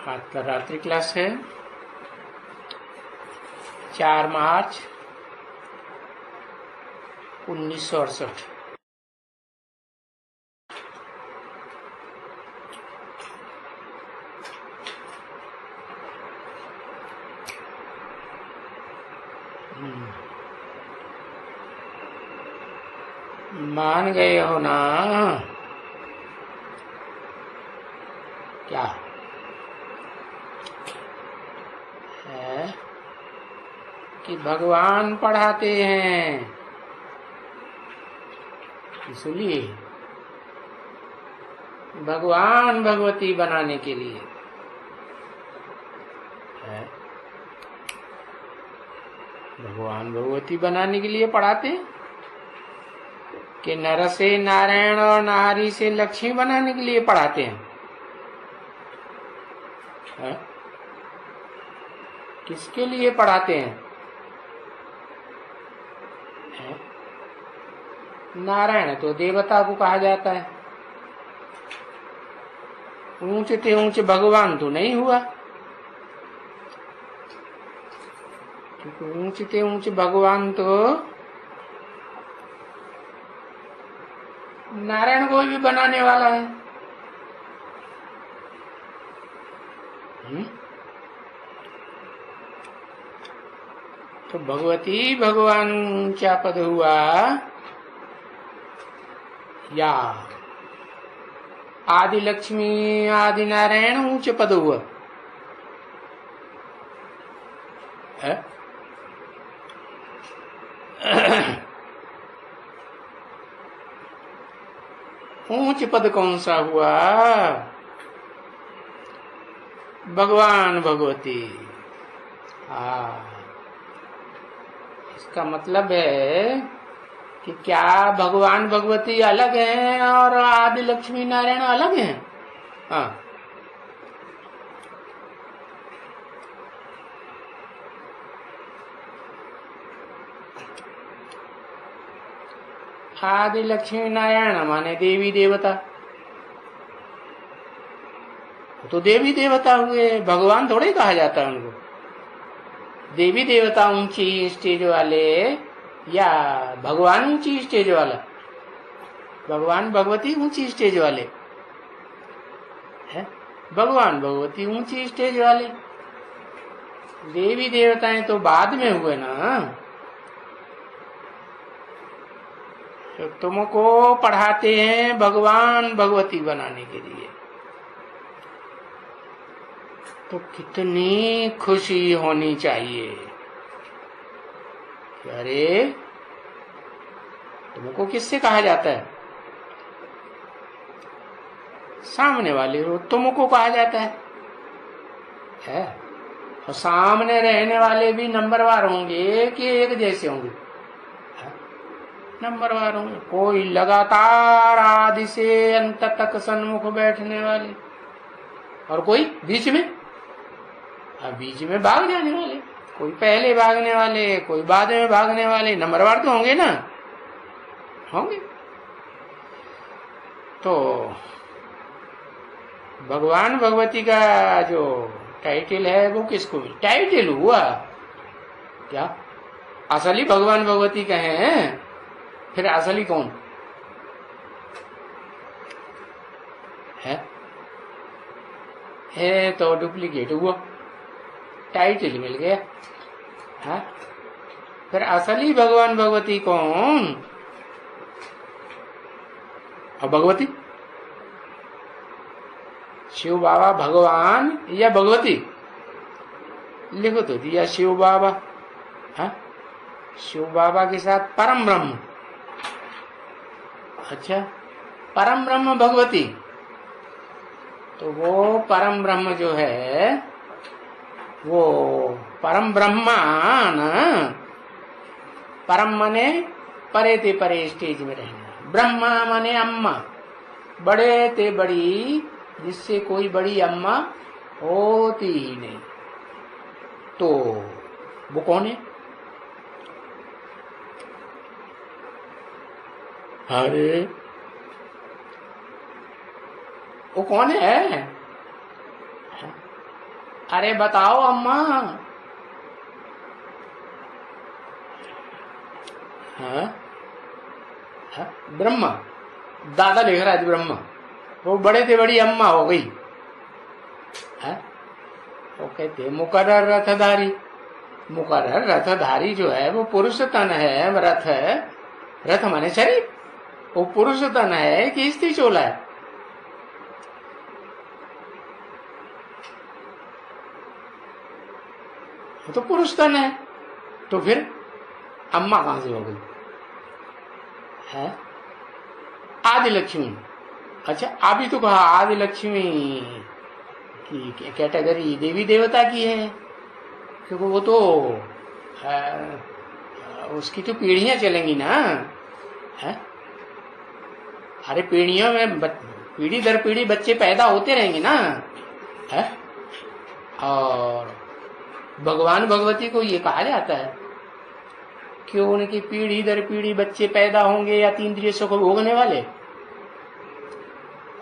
आज का रात्रि क्लास है 4 मार्च 1968। मान गए हो ना? क्या है कि भगवान पढ़ाते हैं, इसलिए भगवान भगवती बनाने के लिए है। भगवान भगवती बनाने के लिए पढ़ाते हैं कि नर से नारायण और नारी से लक्ष्मी बनाने के लिए पढ़ाते हैं। है? किसके लिए पढ़ाते हैं? है? नारायण तो देवता को कहा जाता है, ऊंच ते ऊंच भगवान तो नहीं हुआ, क्योंकि ऊंच ते ऊंच भगवान तो नारायण को भी बनाने वाला है। तो भगवती भगवान ऊंचा पद हुआ या आदि लक्ष्मी आदि नारायण ऊंच पद हुआ है? ऊंच पद कौन सा हुआ? भगवान भगवती। इसका मतलब है कि क्या भगवान भगवती अलग हैं और आदि लक्ष्मी नारायण अलग हैं? हाँ, आदि लक्ष्मी नारायण माने देवी देवता, तो देवी देवता हुए, भगवान थोड़े कहा जाता है उनको। देवी देवता ऊंची स्टेज वाले या भगवान ऊंची स्टेज वाला? भगवान भगवती ऊंची स्टेज वाले है? भगवान भगवती ऊंची स्टेज वाले, देवी देवताएं तो बाद में हुए ना। तो तुमको पढ़ाते हैं भगवान भगवती बनाने के लिए, तो कितनी खुशी होनी चाहिए। अरे तुमको किससे कहा जाता है? सामने वाले को तुमको कहा जाता है? और सामने रहने वाले भी नंबरवार होंगे कि एक जैसे होंगे? नंबरवार होंगे। कोई लगातार आदि से अंत तक सन्मुख बैठने वाले, और कोई बीच में, बीच में भाग जाने वाले, कोई पहले भागने वाले, कोई बाद में भागने वाले। नंबरवार तो होंगे ना, होंगे। तो भगवान भगवती का जो टाइटल है वो किसको टाइटल हुआ? क्या असली भगवान भगवती का है? फिर असली कौन है? तो डुप्लीकेट हुआ, टाइटल मिल गया। है? फिर असली भगवान भगवती कौन? और भगवती शिव बाबा भगवान या भगवती? लिखो तो दिया शिव बाबा। है? शिव बाबा के साथ परम ब्रह्म। अच्छा, परम ब्रह्म भगवती। तो वो परम ब्रह्म जो है, वो परम ब्रह्मा न, परम मने परे ते परे स्टेज में रहना, ब्रह्मा मने अम्मा, बड़े ते बड़ी, जिससे कोई बड़ी अम्मा होती ही नहीं। तो वो कौन है? अरे वो कौन है? अरे बताओ अम्मा। हाँ? हाँ? ब्रह्मा, दादा लिख रहा है ब्रह्मा, वो बड़े थे बड़ी अम्मा हो गई। हाँ? वो कहते मुकर्रर रथधारी। मुकर्रर रथधारी जो है वो पुरुष तन है। रथ है, रथ माने शरीर, वो पुरुष तन है कि स्त्री चोला है? वो तो पुरुष तन है, तो फिर अम्मा कहां से हो गई है? आदि लक्ष्मी। अच्छा, अभी तो कहा आदि लक्ष्मी की कैटेगरी देवी देवता की है, क्योंकि वो तो उसकी तो पीढ़ियां चलेंगी ना। है? अरे पीढ़ियों में पीढ़ी दर पीढ़ी बच्चे पैदा होते रहेंगे ना। है? और भगवान भगवती को ये कहा जाता है कि उनकी पीढ़ी दर पीढ़ी बच्चे पैदा होंगे या तीन इंद्रिय सुख भोगने वाले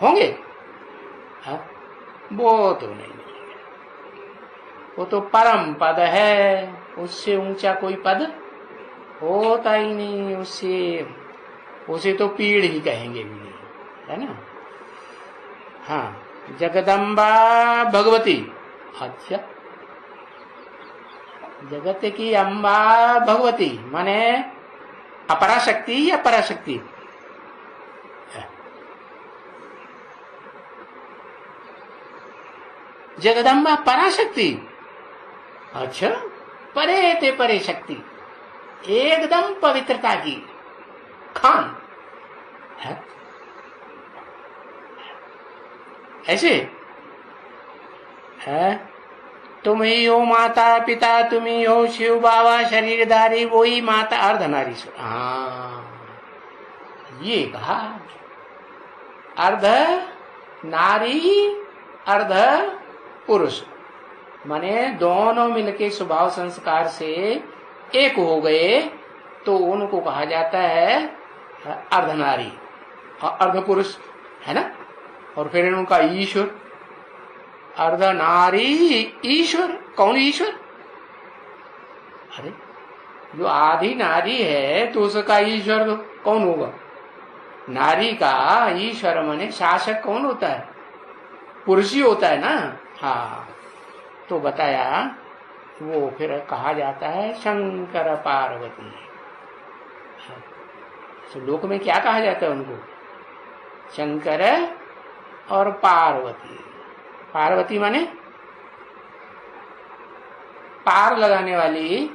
होंगे। है? वो तो नहीं, वो तो परम पद है, उससे ऊंचा कोई पद होता ही नहीं। उसे तो पीढ़ ही कहेंगे भी नहीं, है ना। हाँ, जगदम्बा भगवती। अच्छा, जगत की अम्बा भगवती माने अपराशक्ति या पराशक्ति? जगदम्बा पराशक्ति। अच्छा, परे ते परे शक्ति, एकदम पवित्रता की खान है। ऐसे है, तुम ही हो माता पिता, तुम ही हो शिव बाबा शरीरधारी, वो ही माता अर्धनारीश्वर। हाँ, ये कहा अर्ध नारी अर्ध पुरुष, माने दोनों मिलके स्वभाव संस्कार से एक हो गए तो उनको कहा जाता है अर्धनारी और अर्ध पुरुष, है ना। और फिर उनका ईश्वर, अर्धनारी ईश्वर। कौन ईश्वर? अरे जो आधी नारी है तो उसका ईश्वर तो कौन होगा? नारी का ईश्वर माने शासक कौन होता है? पुरुष ही होता है ना। हाँ, तो बताया वो फिर कहा जाता है शंकर पार्वती। तो लोक में क्या कहा जाता है उनको? शंकर और पार्वती। पार्वती माने पार लगाने वाली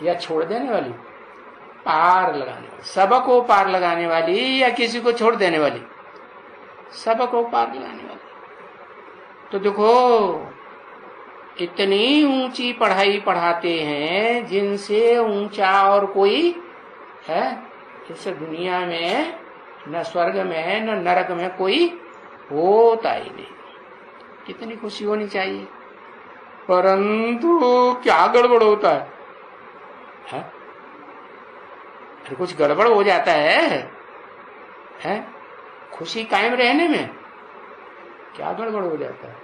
या छोड़ देने वाली? पार लगाने वाली, सबको पार लगाने वाली या किसी को छोड़ देने वाली? सबको पार लगाने वाली। तो देखो इतनी ऊंची पढ़ाई पढ़ाते हैं जिनसे ऊंचा और कोई है इस दुनिया में, न स्वर्ग में न नरक में कोई होता ही नहीं। कितनी खुशी होनी चाहिए, परंतु क्या गड़बड़ होता है? अरे कुछ गड़बड़ हो जाता है? खुशी कायम रहने में क्या गड़बड़ हो जाता है?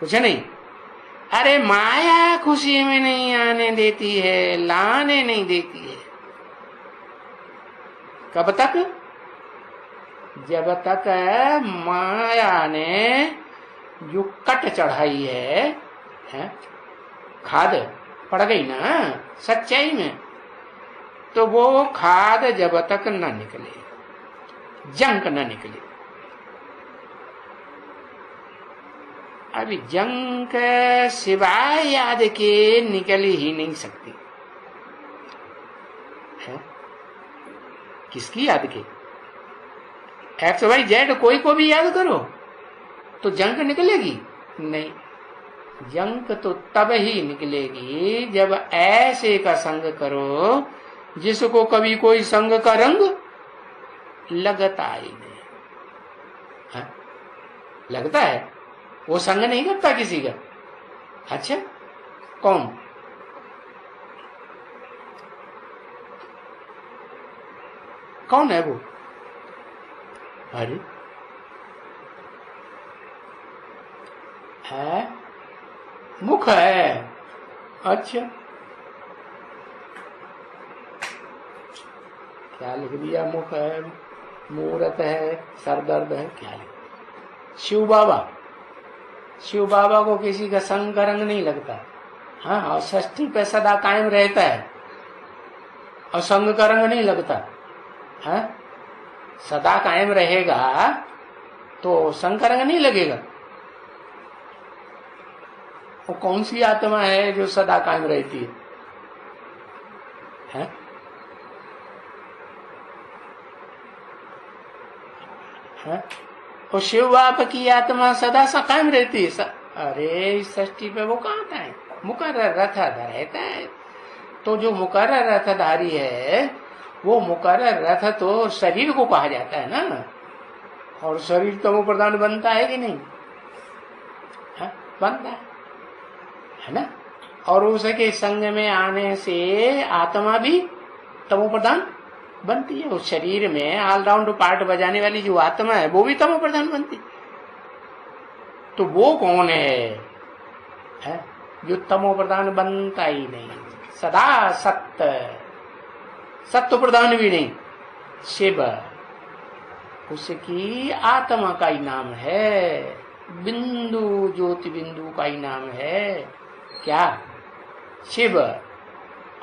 कुछ नहीं। अरे माया खुशी में नहीं आने देती है, लाने नहीं देती है। कब तक? जब तक माया ने जो कट चढ़ाई है, खाद पड़ गई ना सच्चाई में, तो वो खाद जब तक न निकले, जंक न निकले। अभी जंक सिवाय याद के निकल ही नहीं सकती है। किसकी याद के? एक्स वाई जेड कोई को भी याद करो तो जंक निकलेगी? नहीं, जंक तो तब ही निकलेगी जब ऐसे का संग करो जिसको कभी कोई संग का रंग लगता ही नहीं है। लगता है? वो संग नहीं करता किसी का। अच्छा, कौन? कौन है वो? अरे है, मुख है। अच्छा, क्या लिख दिया? मुख है, मूर्त है, सरदर्द है, क्या लिख? शिव बाबा, शिव बाबा को किसी का संग का रंग नहीं लगता। हाँ, और षष्ठी पे सदा कायम रहता है और संग का रंग नहीं लगता। हाँ, सदा कायम रहेगा तो संग का रंग नहीं लगेगा। वो कौन सी आत्मा है जो सदा कायम रहती है? है? है? वो शिव बाप की आत्मा सदा सा कायम रहती है। अरे षष्ठी पे वो कहाँ था? मुकर्रर रथधारी रहता है। तो जो मुकर्रर रथधारी है, वो मुकर्रर रथ तो शरीर को कहा जाता है ना। और शरीर तमो प्रधान बनता है कि नहीं? है? बनता है ना। और उसके संग में आने से आत्मा भी तमो प्रधान बनती है। उस शरीर में ऑलराउंड पार्ट बजाने वाली जो आत्मा है वो भी तमो प्रधान बनती है। तो वो कौन है जो तमो प्रधान बनता ही नहीं, सदा सत्य, सत्व प्रधान भी नहीं, शिव। उसकी आत्मा का ही नाम है बिंदु, ज्योति बिंदु का ही नाम है क्या? शिव।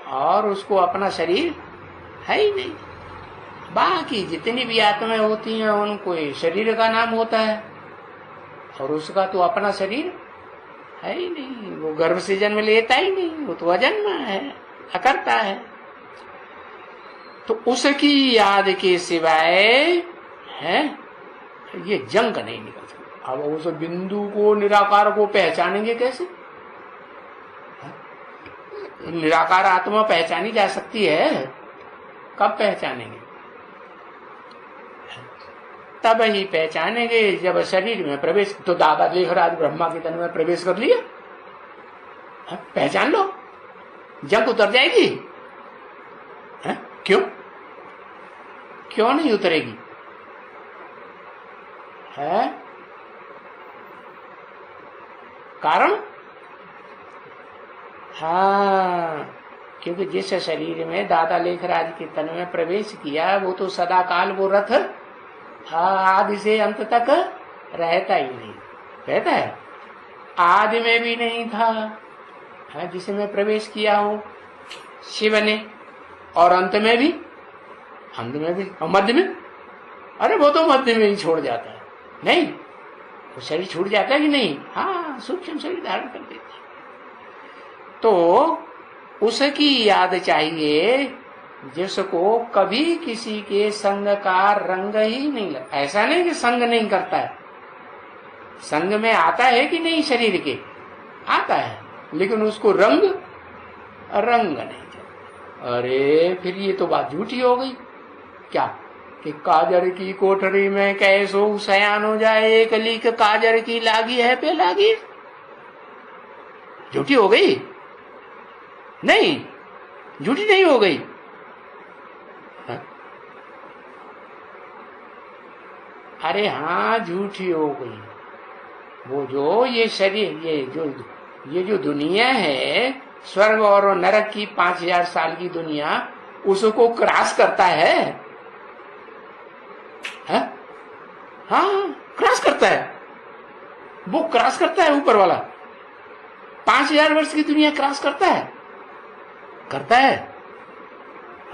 और उसको अपना शरीर है ही नहीं। बाकी जितनी भी आत्माएं होती हैं उनको शरीर का नाम होता है, और उसका तो अपना शरीर है ही नहीं। वो गर्भ से जन्म लेता ही नहीं, वो तो अजन्म है, अकर्ता है। तो उसकी याद के सिवाय है ये जंग नहीं निकल सकता। अब उस बिंदु को, निराकार को पहचानेंगे कैसे? निराकार आत्मा पहचानी जा सकती है, कब पहचानेंगे? तब ही पहचानेंगे जब शरीर में प्रवेश। तो दादा लेखराज ब्रह्मा के तन में प्रवेश कर लिया, पहचान लो, जंग उतर जाएगी। है? क्यों? क्यों नहीं उतरेगी? है कारण? हाँ, क्योंकि जिस शरीर में दादा लेखराज के तन में प्रवेश किया वो तो सदा काल वो रथ आदि से अंत तक रहता ही नहीं। रहता है? आदि में भी नहीं था जिसमें प्रवेश किया हो शिव ने, और अंत में भी, और मध्य में। अरे वो तो मध्य में ही छोड़ जाता है, नहीं वो शरीर छूट जाता है कि नहीं? हाँ, सूक्ष्म शरीर धारण कर देता है। तो उसकी याद चाहिए जिसको कभी किसी के संग का रंग ही नहीं लगता। ऐसा नहीं कि संग नहीं करता है, संग में आता है कि नहीं शरीर के? आता है, लेकिन उसको रंग नहीं चलता। अरे फिर ये तो बात झूठी हो गई क्या? कि काजर की कोठरी में कैसो सयान हो जाए, एक लीक काजर की लागी है पे लागी। झूठी हो गई? नहीं, झूठी नहीं हो गई। अरे हाँ, झूठी हो गई। वो जो ये शरीर, ये जो दुनिया है, स्वर्ग और नरक की 5000 साल की दुनिया, उसको क्रॉस करता है। हाँ, क्रॉस करता है, वो क्रॉस करता है। ऊपर वाला 5000 वर्ष की दुनिया क्रॉस करता है।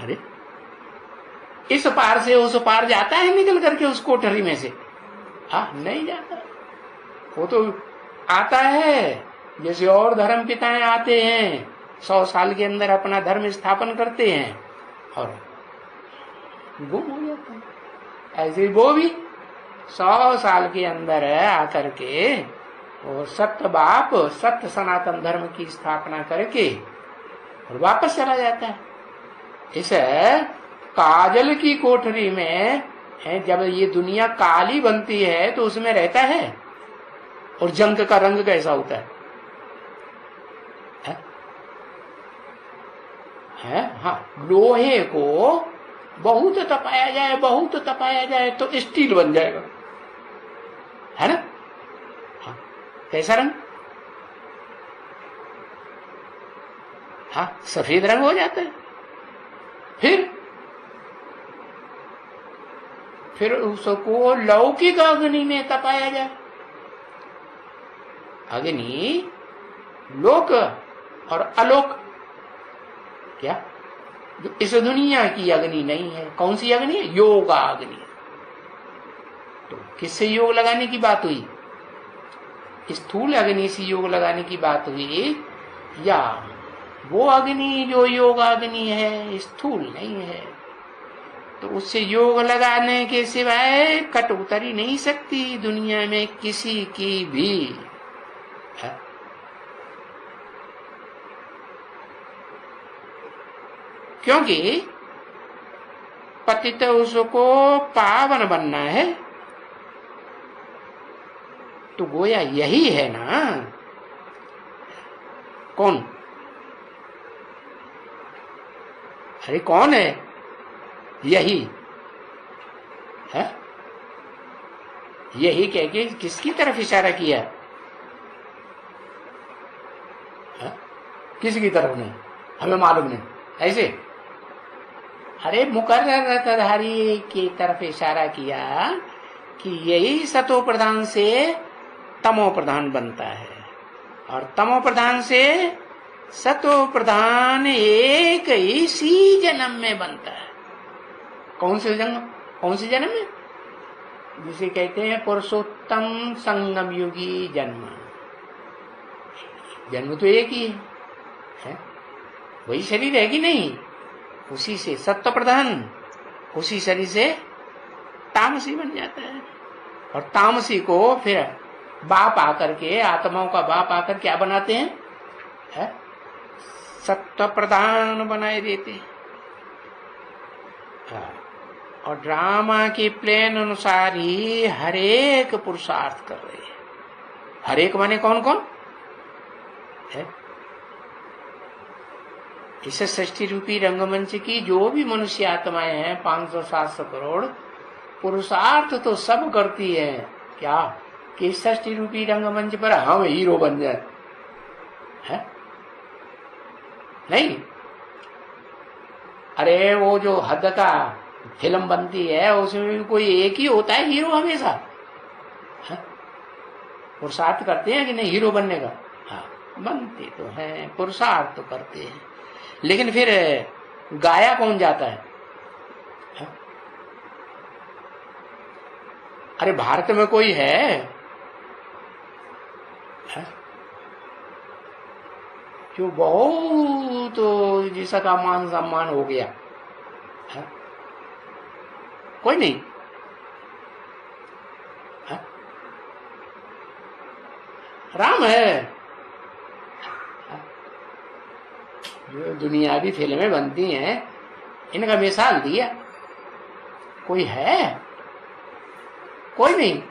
अरे इस पार से उस पार जाता है निकल करके उस कोठरी में से? हाँ, नहीं जाता। वो तो आता है जैसे और धर्म पिताएं आते हैं, 100 साल के अंदर अपना धर्म स्थापन करते हैं और गुम हो जाते हैं। ऐसे वो भी 100 साल के अंदर आकर के और सत्य बाप, सत्य सनातन धर्म की स्थापना करके और वापस चला जाता है। इस काजल की कोठरी में है, जब ये दुनिया काली बनती है तो उसमें रहता है। और जंग का रंग कैसा होता है? हाँ, लोहे को बहुत तपाया जाए तो स्टील बन जाएगा, है ना? हाँ, कैसा रंग? हाँ, सफेद रंग हो जाता है। फिर उसको लौकिक अग्नि में तपाया जाए। अग्नि लोक और अलोक, क्या जो इस दुनिया की अग्नि नहीं है। कौन सी अग्नि है? योगा अग्नि। तो किससे योग लगाने की बात हुई? स्थूल अग्नि से योग लगाने की बात हुई, या वो अग्नि जो योग अग्नि है, स्थूल नहीं है, तो उससे योग लगाने के सिवाय कट उतर ही नहीं सकती दुनिया में किसी की भी। है? क्योंकि पतित उसको पावन बनना है, तो गोया यही है ना। कौन? अरे कौन है? यही है। यही कह के किसकी तरफ इशारा किया? है? किसकी तरफ नहीं, हमें मालूम नहीं। ऐसे अरे मुकर्ररधारी की तरफ इशारा किया कि यही सतो प्रधान से तमो प्रधान बनता है, और तमो प्रधान से सतो प्रधान एक इसी जन्म में बनता है। कौन से जन्म? कौन से जन्म में? जिसे कहते हैं पुरुषोत्तम संगम युगी जन्म। जन्म तो एक ही है, वही शरीर है कि नहीं? उसी से सत्व प्रधान, उसी शरीर से तामसी बन जाता है, और तामसी को फिर बाप आकर के, आत्माओं का बाप आकर क्या बनाते हैं? है? सत्व प्रधान बनाए देते हैं। और ड्रामा के प्लान अनुसार ही हरेक पुरुषार्थ कर रहे हैं। हरेक माने कौन कौन है? इस सृष्टि रूपी रंगमंच की जो भी मनुष्य आत्माएं हैं, 500-700 करोड़, पुरुषार्थ तो सब करती है। क्या? कि सृष्टि रूपी रंगमंच पर हम हीरो बन जाए। है? नहीं, अरे वो जो हद का फिल्म बनती है उसमें भी कोई एक ही होता है हीरो हमेशा। पुरुषार्थ करते हैं कि नहीं हीरो बनने का? हाँ, बनते तो हैं, पुरुषार्थ तो करते हैं, लेकिन फिर गाया कौन जाता है? अरे भारत में कोई है जो बहुत जिसका मान सम्मान हो गया? है? कोई नहीं है? राम है। जो दुनियावी फिल्में बनती हैं, इनका मिसाल दिया। कोई है? कोई नहीं।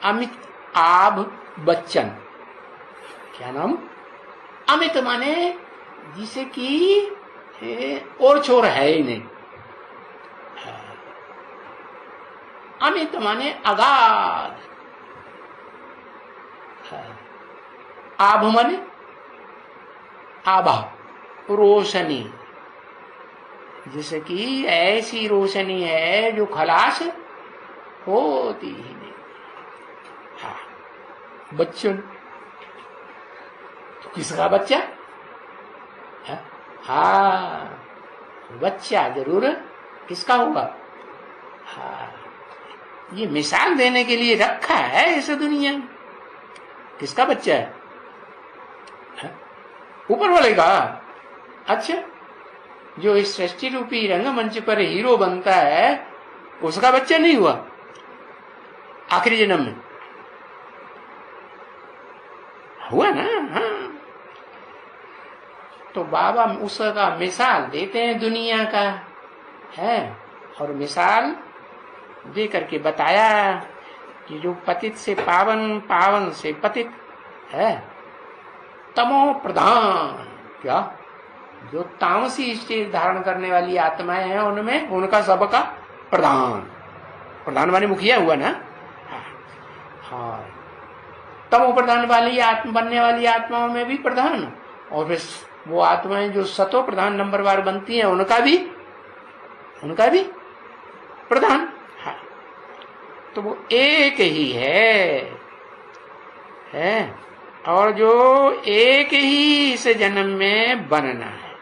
अमिताभ बच्चन, क्या नाम? अमित माने जिसे कि और छोर है ही नहीं। अमित माने अगाध। आभ माने आभा, रोशनी, जैसे कि ऐसी रोशनी है जो खलास होती ही नहीं। हाँ, बच्चन तो किसका बच्चा? हाँ, बच्चा जरूर किसका होगा? हाँ, ये मिसाल देने के लिए रखा है इस दुनिया में। किसका बच्चा है? ऊपर वाले का। अच्छा, जो इस सृष्टि रूपी रंगमंच पर हीरो बनता है उसका बच्चा नहीं हुआ आखिरी जन्म में? हुआ ना। हाँ, तो बाबा उसका मिसाल देते हैं दुनिया का है, और मिसाल दे करके बताया कि जो पतित से पावन, पावन से पतित है, तमो प्रधान। क्या? जो तामसी स्टेज धारण करने वाली आत्माएं हैं उनमें उनका सबका प्रधान। प्रधान माने मुखिया हुआ ना। हाँ, तमो प्रधान वाली बनने वाली आत्माओं में भी प्रधान, और फिर वो आत्माएं जो सतो प्रधान नंबरवार बनती हैं उनका भी प्रधान। हाँ, तो वो एक ही है। और जो एक ही इस जन्म में बनना है,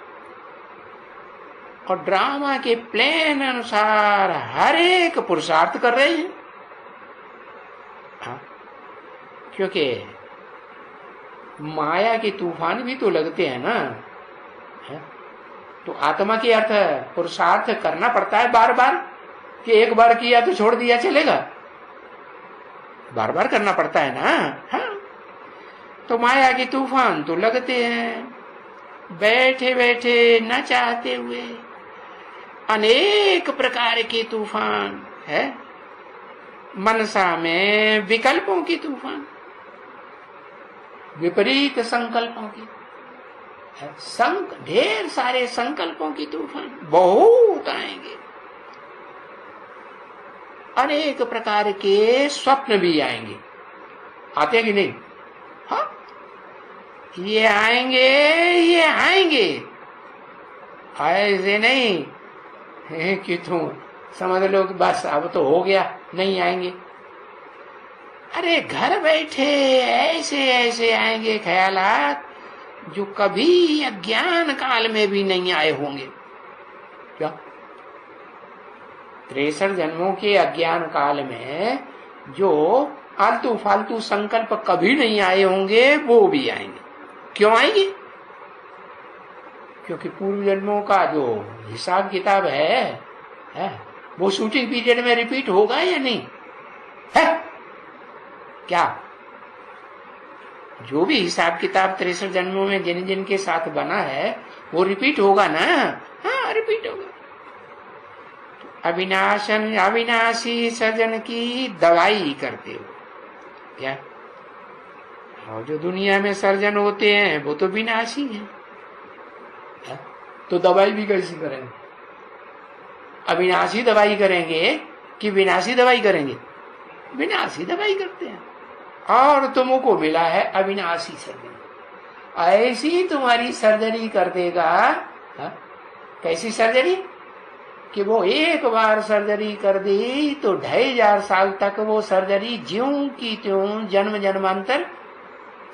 और ड्रामा के प्लान अनुसार हर एक पुरुषार्थ कर रहे हैं। हाँ, क्योंकि माया के तूफान भी तो लगते हैं ना। है? तो आत्मा के अर्थ पुरुषार्थ करना पड़ता है बार बार, कि एक बार किया तो छोड़ दिया चलेगा? बार बार करना पड़ता है ना। हाँ, तो माया के तूफान तो लगते हैं, बैठे बैठे न चाहते हुए अनेक प्रकार के तूफान है। मनसा में विकल्पों की तूफान, विपरीत संकल्पों की, ढेर सारे संकल्पों की तूफान बहुत आएंगे। अनेक प्रकार के स्वप्न भी आएंगे, आते हैं कि नहीं? हाँ, ये आएंगे ऐसे नहीं है कि तुम समझ लो कि बस अब तो हो गया, नहीं आएंगे। अरे घर बैठे ऐसे ऐसे आएंगे ख्यालात जो कभी अज्ञान काल में भी नहीं आए होंगे। क्या 63 जन्मों के अज्ञान काल में जो आलतू फालतू संकल्प कभी नहीं आए होंगे वो भी आएंगे। क्यों आएंगे? क्योंकि पूर्व जन्मों का जो हिसाब किताब है वो शूटिंग पीरियड में रिपीट होगा या नहीं है? क्या जो भी हिसाब किताब 63 जन्मों में जिन जिन के साथ बना है वो रिपीट होगा ना? हाँ, रिपीट होगा। अविनाशी सृजन की दवाई करते हो क्या? और जो दुनिया में सर्जन होते हैं वो तो विनाशी है, तो दवाई भी कैसी करेंगे? अविनाशी दवाई करेंगे कि विनाशी दवाई करेंगे? विनाशी दवाई करते हैं। और तुमको मिला है अविनाशी सर्जरी, ऐसी तुम्हारी सर्जरी कर देगा। कैसी सर्जरी? कि वो एक बार सर्जरी कर दी तो 2500 साल तक वो सर्जरी ज्यों की त्यों जन्म जन्मांतर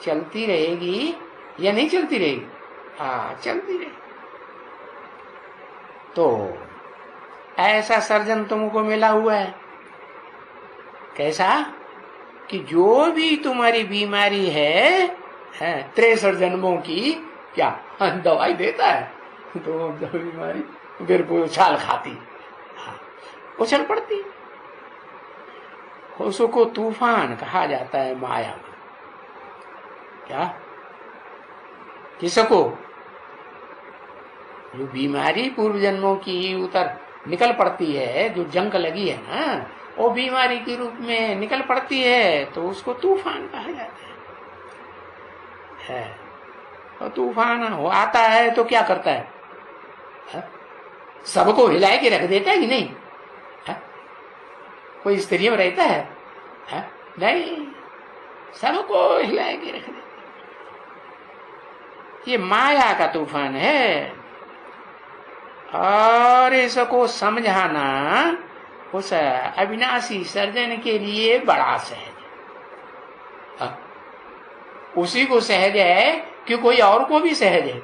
चलती रहेगी या नहीं चलती रहेगी? हाँ, चलती रहेगी। तो ऐसा सर्जन तुमको मिला हुआ है। कैसा? कि जो भी तुम्हारी बीमारी है 63 जन्मों की, क्या दवाई देता है? तो बीमारी फिर वो उछाल खाती, उछल पड़ती। उसको तूफान कहा जाता है माया में। क्या? किसको? जो बीमारी पूर्व जन्मों की उतर निकल पड़ती है, जो जंग लगी है ना, वो बीमारी के रूप में निकल पड़ती है, तो उसको तूफान कहा जाता है। तो तूफान वो आता है तो क्या करता है? सबको हिला के रख देता है कि नहीं? कोई स्थिति में रहता है? नहीं, सबको हिला के रख देता है। ये माया का तूफान है, और इसको समझाना उस अविनाशी सर्जन के लिए बड़ा सहज है। उसी को सहज है कि कोई और को भी सहज है?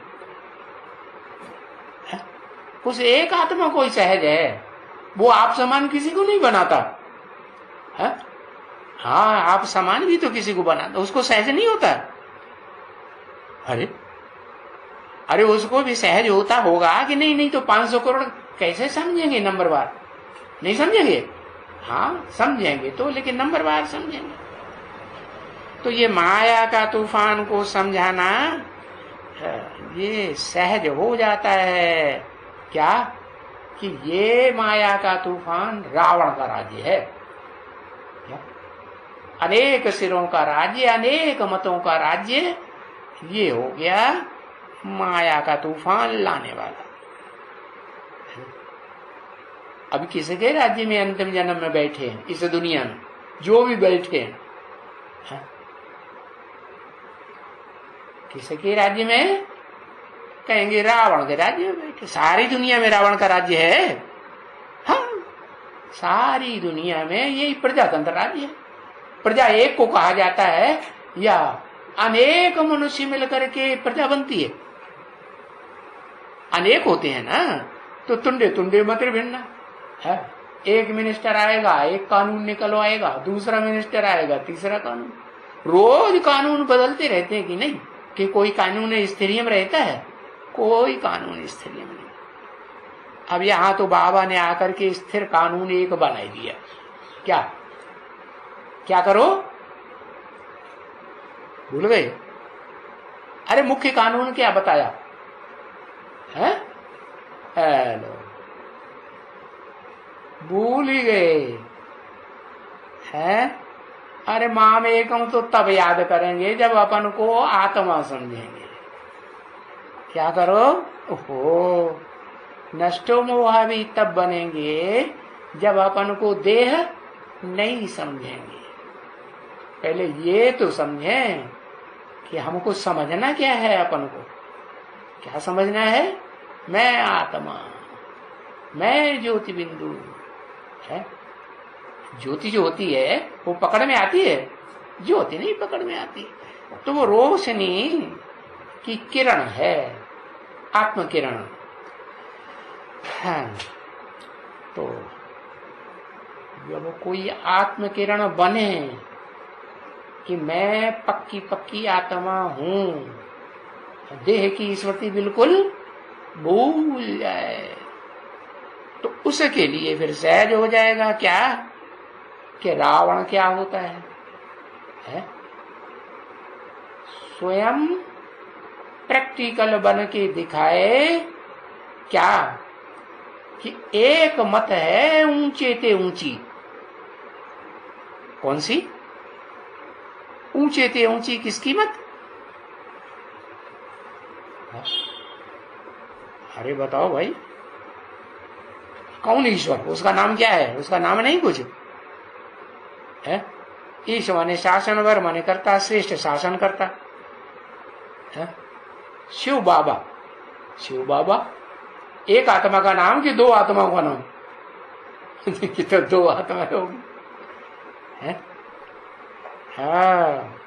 उस एक आत्मा को ही सहज है। वो आप समान किसी को नहीं बनाता है? हाँ, आप समान भी तो किसी को बनाता, उसको सहज नहीं होता। अरे उसको भी सहज होता होगा कि नहीं? नहीं तो 500 करोड़ कैसे समझेंगे नंबरवार? नहीं समझेंगे? हाँ, समझेंगे तो, लेकिन नंबरवार समझेंगे। तो ये माया का तूफान को समझाना ये सहज हो जाता है। क्या? कि ये माया का तूफान रावण का राज्य है। क्या? अनेक सिरों का राज्य, अनेक मतों का राज्य, ये हो गया माया का तूफान लाने वाला। अभी किसके राज्य में अंतिम जन्म में बैठे हैं? इस दुनिया में जो भी बैठे हैं, किसके राज्य में? कहेंगे रावण के राज्य में बैठे। सारी दुनिया में रावण का राज्य है? हाँ, सारी दुनिया में यही प्रजातंत्र राज्य है। प्रजा एक को कहा जाता है या अनेक मनुष्य मिलकर के प्रजा बनती है? अनेक होते हैं ना, तो तुंडे तुंडे मत भिड़ना है। एक मिनिस्टर आएगा, एक कानून निकलवाएगा, दूसरा मिनिस्टर आएगा, तीसरा कानून। रोज कानून बदलते रहते हैं कि नहीं? कि कोई कानून स्थिरियम रहता है? कोई कानून स्थिरियम नहीं। अब यहां तो बाबा ने आकर के स्थिर कानून एक बना दिया। क्या क्या करो? भूल गए? अरे मुख्य कानून क्या बताया है? हेलो, भूल ही गए हैं? अरे माम एकम तो तब याद करेंगे जब अपन को आत्मा समझेंगे। क्या करो? ओहो, नष्टो मोहा भी तब बनेंगे जब अपन को देह नहीं समझेंगे। पहले ये तो समझें कि हमको समझना क्या है। अपन को क्या समझना है? मैं आत्मा, मैं ज्योति बिंदु है। ज्योति जो होती है वो पकड़ में आती है? ज्योति नहीं पकड़ में आती, तो वो रोशनी की किरण है, आत्म किरण। हाँ, तो जब कोई आत्म किरण बने कि मैं पक्की पक्की आत्मा हूं, देह की स्मृति बिल्कुल भूल जाए, तो उसके लिए फिर सहज हो जाएगा क्या कि रावण क्या होता है? स्वयं प्रैक्टिकल बन के दिखाए क्या कि एक मत है ऊंचे ते ऊंची। कौन सी? ऊंचे ते ऊंची किसकी मत? अरे बताओ भाई, कौन ईश्वर? उसका नाम क्या है? उसका नाम नहीं कुछ है? ईश माने शासन, वर माने करता, श्रेष्ठ शासन करता है। शिव बाबा, शिव बाबा एक आत्मा का नाम कि दो आत्माओं का नाम? कि तो दो आत्मा होगी है। हाँ,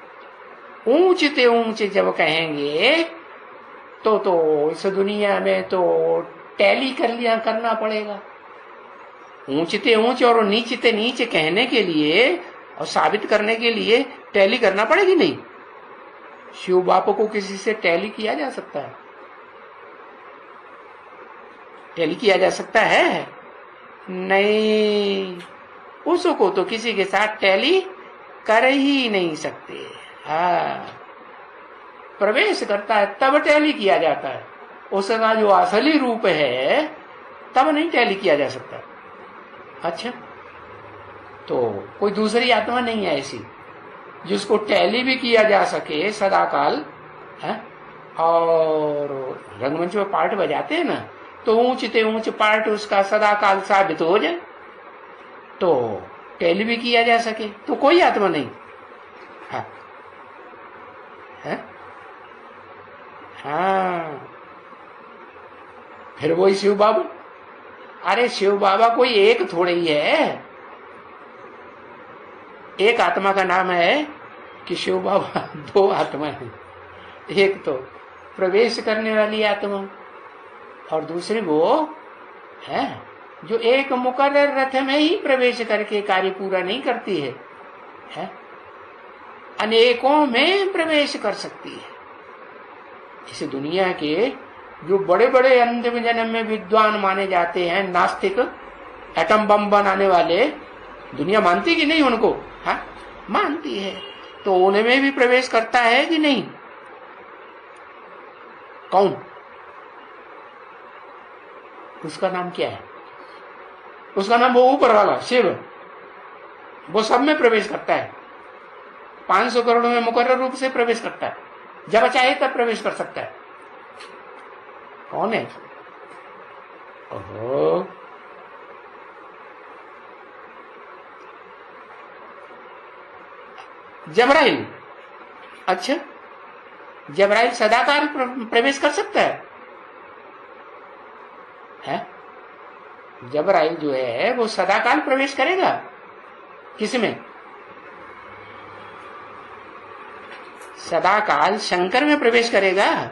ऊंचे ऊंचे जब कहेंगे तो इस दुनिया में तो टैली कर लिया करना पड़ेगा। ऊंचते ऊंच और नीचते नीचे कहने के लिए और साबित करने के लिए टैली करना पड़ेगी नहीं? शिव बाप को किसी से टैली किया जा सकता है? टैली किया जा सकता है? नहीं, उसको तो किसी के साथ टैली कर ही नहीं सकते। हाँ, प्रवेश करता है तब टैली किया जाता है। उसका जो असली रूप है तब नहीं टैली किया जा सकता। अच्छा, तो कोई दूसरी आत्मा नहीं है ऐसी जिसको टैली भी किया जा सके सदाकाल है? और रंगमंच में पार्ट बजाते हैं ना, तो ऊंचते ऊंच पार्ट उसका सदाकाल साबित हो जाए, तो टैली भी किया जा सके, तो कोई आत्मा नहीं है? हाँ, फिर वही शिव बाबा। अरे शिव बाबा कोई एक थोड़े ही है। एक आत्मा का नाम है कि शिव बाबा दो आत्मा है। एक तो प्रवेश करने वाली आत्मा और दूसरी वो है जो एक मुकर्रर रथ में ही प्रवेश करके कार्य पूरा नहीं करती है? अनेकों में प्रवेश कर सकती है। इस दुनिया के जो बड़े बड़े अंतिम जन्म में विद्वान माने जाते हैं, नास्तिक, एटम बम बनाने वाले, दुनिया मानती कि नहीं उनको? हाँ, मानती है। तो उनमें भी प्रवेश करता है कि नहीं? कौन? उसका नाम क्या है? उसका नाम वो ऊपर वाला शिव, वो सब में प्रवेश करता है। 500 करोड़ में मुकर्रर रूप से प्रवेश करता है। जब चाहे तब प्रवेश कर सकता है। कौन है? ओहो, जबराइल। अच्छा, जबराइल सदाकाल प्रवेश कर सकता है? जबराइल जो है वो सदाकाल प्रवेश करेगा किसमें? सदाकाल शंकर में प्रवेश करेगा?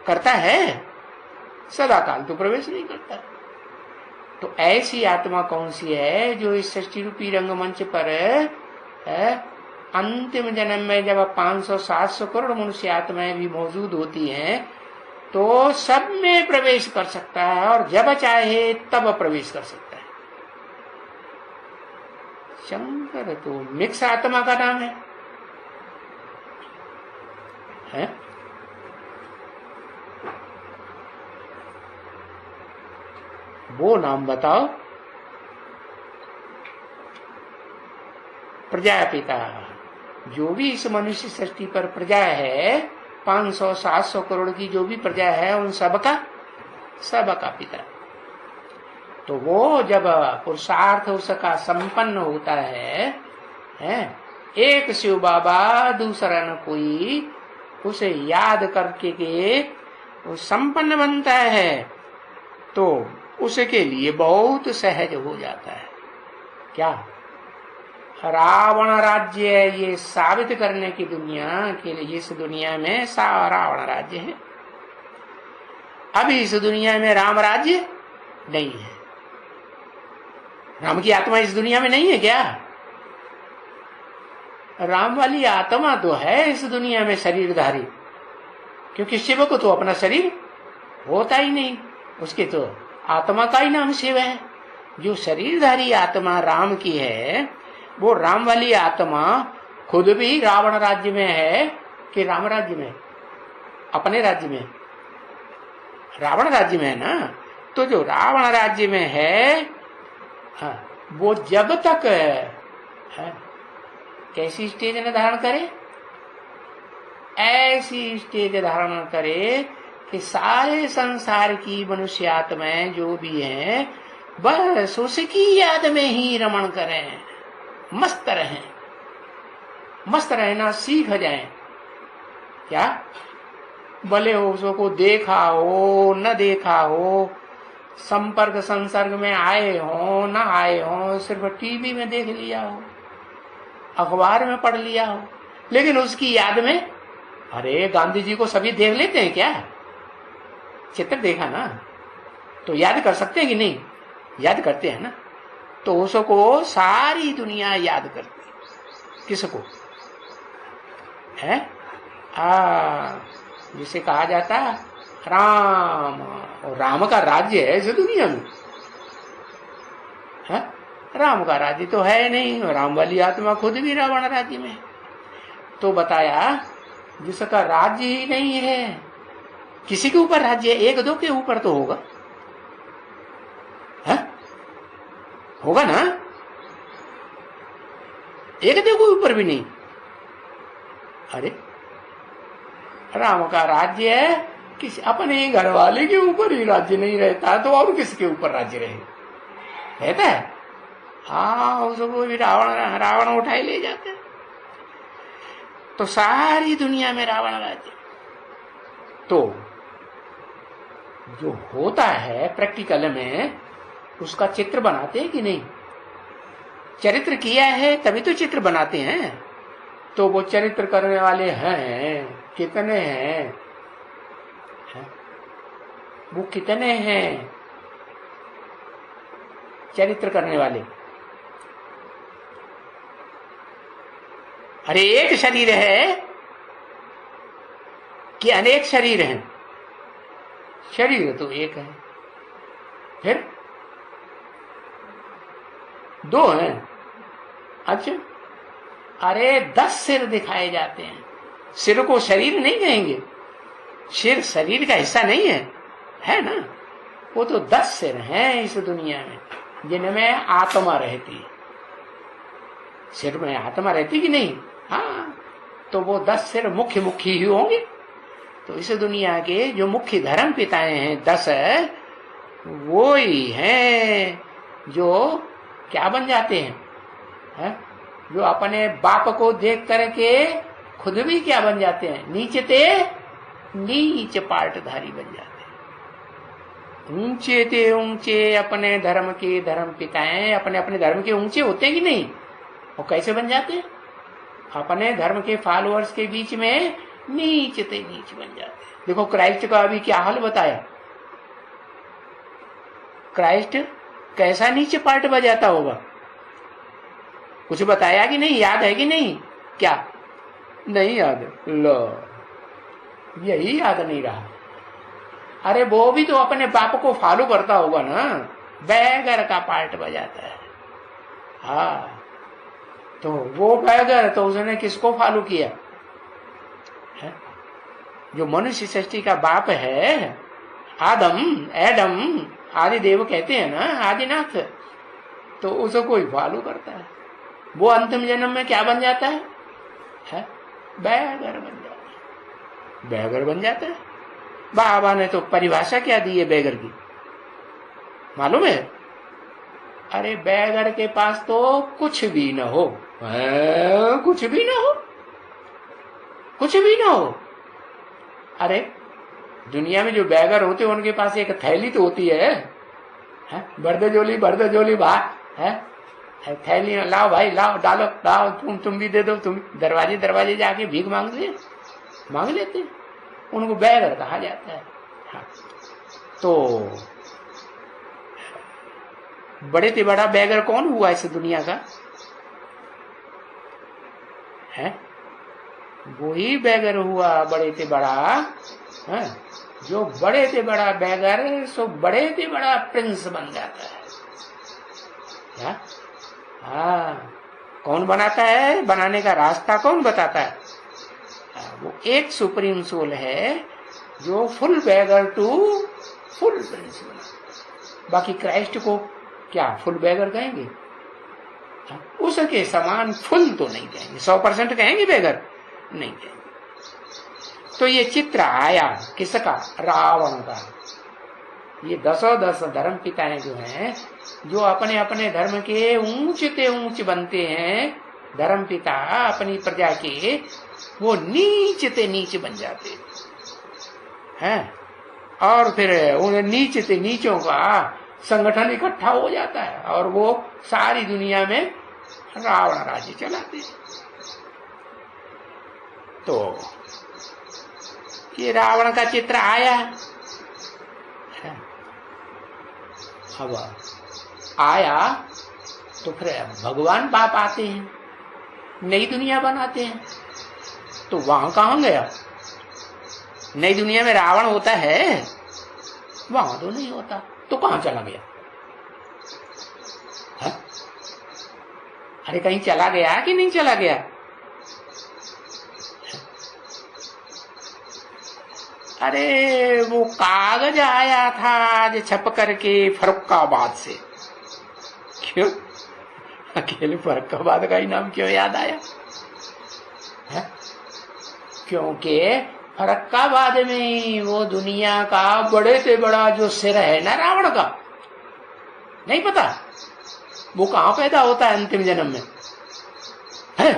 करता है? सदाकाल तो प्रवेश नहीं करता। तो ऐसी आत्मा कौन सी है जो इस सृष्टि रूपी रंगमंच पर अंतिम जन्म में जब 500-700 करोड़ मनुष्य आत्माएं भी मौजूद होती हैं तो सब में प्रवेश कर सकता है और जब चाहे तब प्रवेश कर सकता है। शंकर तो मिक्स आत्मा का नाम है? वो नाम बताओ। प्रजापिता, जो भी इस मनुष्य सृष्टि पर प्रजा है, 500-700 करोड़ की जो भी प्रजा है, उन सबका पिता। तो वो जब पुरुषार्थ उसका संपन्न होता है, एक शिव बाबा दूसरा न कोई, उसे याद करके के वो संपन्न बनता है, तो उसके लिए बहुत सहज हो जाता है। क्या? रावण राज्य ये साबित करने की दुनिया के लिए, इस दुनिया में रावण राज्य है। अभी इस दुनिया में राम राज्य नहीं है। राम की आत्मा इस दुनिया में नहीं है क्या? राम वाली आत्मा तो है इस दुनिया में शरीरधारी, क्योंकि शिव को तो अपना शरीर होता ही नहीं, उसके तो आत्मा का ही नाम शिव है। जो शरीरधारी आत्मा राम की है, वो राम वाली आत्मा खुद भी रावण राज्य में है कि राम राज्य में? अपने राज्य में, रावण राज्य में है ना। तो जो रावण राज्य में है, वो जब तक कैसी स्टेज न धारण करे? ऐसी स्टेज धारण करे कि सारे संसार की मनुष्य आत्माएं जो भी हैं, बस उसकी याद में ही रमण करें, मस्त रहें। मस्त रहना सीख जाएं। क्या? भले हो उसको देखा हो न देखा हो, संपर्क संसर्ग में आए हो न आए हो, सिर्फ टीवी में देख लिया हो, अखबार में पढ़ लिया हो, लेकिन उसकी याद में, अरे गांधी जी को सभी देख लेते हैं क्या? चित्र देखा ना, तो याद कर सकते हैं कि नहीं? याद करते हैं ना। तो उसको सारी दुनिया याद करती है। किसको? है जिसे कहा जाता है राम, और राम का राज्य है इस दुनिया में। है? राम का राज्य तो है नहीं, राम वाली आत्मा खुद भी रावण राज्य में। तो बताया जिसका राज्य ही नहीं है, किसी के ऊपर राज्य है? एक दो के ऊपर तो होगा, है? होगा ना? एक दो के ऊपर भी नहीं। अरे राम का राज्य है, किसी अपने घर वाले के ऊपर ही राज्य नहीं रहता, तो और किसके ऊपर राज्य रहता है? हाँ, उसको भी रावण उठाए ले जाते हैं। तो सारी दुनिया में रावण राज्य। तो जो होता है प्रैक्टिकल में, उसका चित्र बनाते हैं कि नहीं? चरित्र किया है तभी तो चित्र बनाते हैं। तो वो चरित्र करने वाले हैं, कितने हैं? वो कितने हैं चरित्र करने वाले? अरे एक शरीर है कि अनेक शरीर हैं? शरीर तो एक है, फिर दो हैं। अच्छा, अरे 10 सिर दिखाए जाते हैं। सिर को शरीर नहीं कहेंगे, सिर शरीर का हिस्सा नहीं है ना। वो तो 10 सिर हैं इस दुनिया में, जिनमें आत्मा रहती है। सिर में आत्मा रहती कि नहीं? हाँ, तो वो 10 सिर मुख्य ही होंगे। तो इस दुनिया के जो मुख्य धर्म पिताएं हैं 10, वो ही हैं जो क्या बन जाते हैं? जो अपने बाप को देख करके खुद भी क्या बन जाते हैं, नीचते नीच पाटधारी बन जाते हैं। ऊंचे थे ऊंचे अपने धर्म के धर्म पिताएं, अपने अपने धर्म के ऊंचे होते हैं कि नहीं, और कैसे बन जाते हैं, अपने धर्म के फॉलोअर्स के बीच में नीचते नीच बन जाते हैं। देखो क्राइस्ट का अभी क्या हाल बताया, क्राइस्ट कैसा नीचे पार्ट बजाता होगा, कुछ बताया कि नहीं, याद है कि नहीं, क्या नहीं याद, लो यही याद नहीं रहा। अरे वो भी तो अपने बाप को फॉलो करता होगा ना, बैगर का पार्ट बजाता है। हाँ तो वो बैगर, तो उसने किसको फॉलो किया है? जो मनुष्य सृष्टि का बाप है, एडम आदि देव कहते हैं ना, आदिनाथ, तो उसको कोई फॉलो करता है। वो अंतिम जन्म में क्या बन जाता है? बैगर बन जाता है, बैगर बन जाता है। बाबा ने तो परिभाषा क्या दी है बैगर की, मालूम है? अरे बैगर के पास तो कुछ भी न हो, कुछ भी न हो, कुछ भी न हो। अरे दुनिया में जो बैगर होते हैं उनके पास एक थैली तो होती है, बर्द जोली बात है, थैली लाओ भाई, लाओ, डालो, लाओ, तुम भी दे दो, तुम दरवाजे जाके भीख मांग लेते, उनको बैगर कहा जाता है। हाँ। तो बड़े से बड़ा बैगर कौन हुआ इस दुनिया का है? वही बैगर हुआ बड़े से बड़ा है, जो बड़े से बड़ा बैगर सो बड़े से बड़ा प्रिंस बन जाता है। क्या? हाँ, कौन बनाता है, बनाने का रास्ता कौन बताता है? वो एक सुप्रीम सोल है जो full beggar to full prince बना। बाकी क्राइस्ट को क्या फुल बैगर कहेंगे? उसके समान फुल तो नहीं कहेंगे, 100% कहेंगे बैगर नहीं कहेंगे। तो ये चित्र आया किसका? रावण का। ये 10 धर्म पिताएं जो हैं, जो अपने अपने धर्म के ऊंचते ऊंच बनते हैं, धर्म पिता अपनी प्रजा के, वो नीचते नीच बन जाते हैं, और फिर उन नीचते नीचों का संगठन इकट्ठा हो जाता है और वो सारी दुनिया में रावण राज्य चलाते हैं। तो ये रावण का चित्र आया, अब आया तो फिर भगवान बाप आते हैं, नई दुनिया बनाते हैं। तो वहां कहां गया? नई दुनिया में रावण होता है, वहां तो नहीं होता, तो कहां चला गया है? अरे कहीं चला गया कि नहीं चला गया? अरे वो कागज आया था आज छप करके फर्रुखाबाद से। क्यों अकेले फर्रुखाबाद का ही नाम क्यों याद आया है? क्योंकि फर्रुखाबाद में वो दुनिया का बड़े से बड़ा जो सिर है ना रावण का, नहीं पता वो कहां पैदा होता है अंतिम जन्म में है?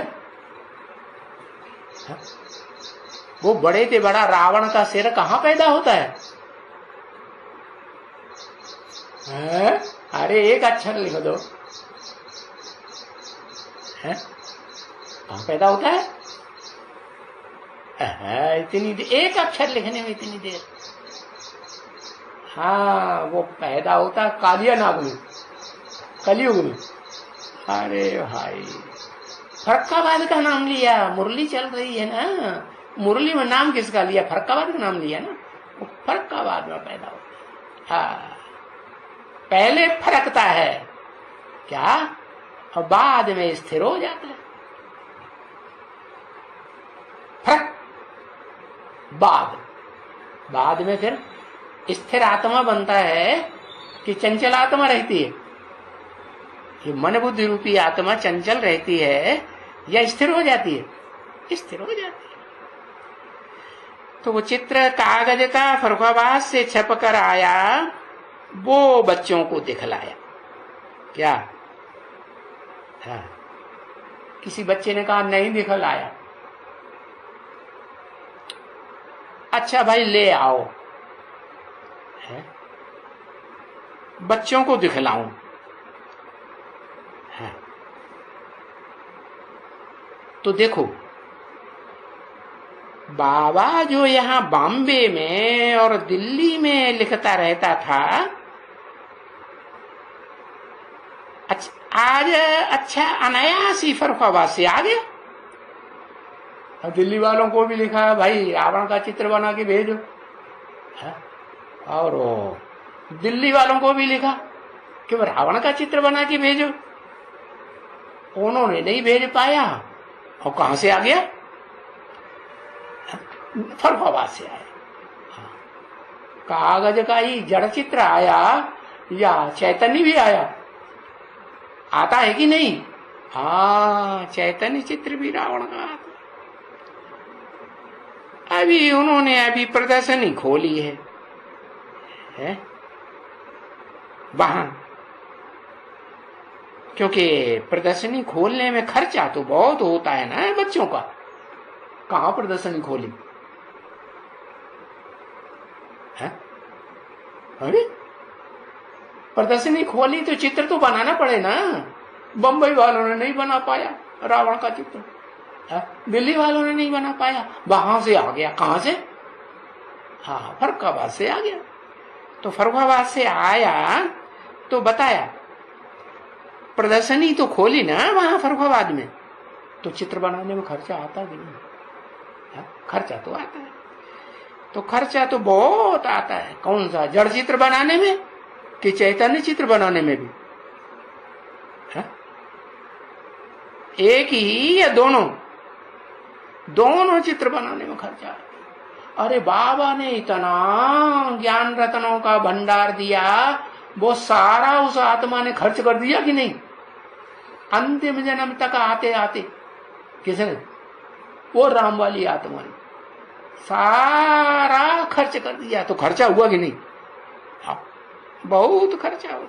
वो बड़े से बड़ा रावण का सिर कहां पैदा होता है? अरे एक अक्षर लिख दो, कहां पैदा होता है? इतनी एक अक्षर लिखने में इतनी देर? हाँ, वो पैदा होता है कालिया नाग में, कलयुग में। अरे भाई फर्रुखाबाद का नाम लिया, मुरली चल रही है ना, मुरली में नाम किसका लिया? फर्रुखाबाद का नाम लिया ना, वो फर्रुखाबाद में पैदा होता है। हाँ, पहले फरकता है क्या, और बाद में स्थिर हो जाता है। फरक बाद में फिर स्थिर आत्मा बनता है कि चंचल आत्मा रहती है? ये मन बुद्धि रूपी आत्मा चंचल रहती है या स्थिर हो जाती है? स्थिर हो जाती है। तो वो चित्र कागज का फर्रुखाबाद से छप कर आया, वो बच्चों को दिखलाया। क्या? हाँ, किसी बच्चे ने कहा नहीं दिखलाया, अच्छा भाई ले आओ, है? बच्चों को दिखलाऊं, है? तो देखो बाबा जो यहाँ बॉम्बे में और दिल्ली में लिखता रहता था, आज अच्छा अनायासी फर्रुखाबाद से आ गया। दिल्ली वालों को भी लिखा भाई रावण का चित्र बना के भेजो, है? और दिल्ली वालों को भी लिखा कि रावण का चित्र बना के भेजो। उन्होंने नहीं भेज पाया और कहां से आ गया? फर्रुखाबाद से आया। कागज का ही जड़ चित्र आया या चैतन्य भी आया? आता है कि नहीं? हाँ, चैतन्य चित्र भी रावण का आता। अभी उन्होंने प्रदर्शनी खोली है वहां, क्योंकि प्रदर्शनी खोलने में खर्चा तो बहुत होता है ना बच्चों का। कहां प्रदर्शनी खोली है? अरे प्रदर्शनी खोली तो चित्र तो बनाना पड़े ना। बंबई वालों ने नहीं बना पाया रावण का चित्र, दिल्ली वालों ने नहीं बना पाया, वहां से आ गया। कहां से? हाँ, फर्रुखाबाद से आ गया। तो फर्रुखाबाद से आया तो बताया प्रदर्शनी तो खोली ना वहां फर्रुखाबाद में, तो चित्र बनाने में खर्चा आता भी नहीं? खर्चा तो आता है, तो खर्चा तो बहुत आता है। कौन सा? जड़ चित्र बनाने में कि चैतन्य चित्र बनाने में भी? है? एक ही या दोनों? दोनों चित्र बनाने में खर्चा आता है। अरे बाबा ने इतना ज्ञान रत्नों का भंडार दिया, वो सारा उस आत्मा ने खर्च कर दिया कि नहीं? अंतिम जन्म तक आते आते किसने? वो राम वाली आत्मा ने सारा खर्च कर दिया। तो खर्चा हुआ कि नहीं? हाँ, बहुत खर्चा हुआ।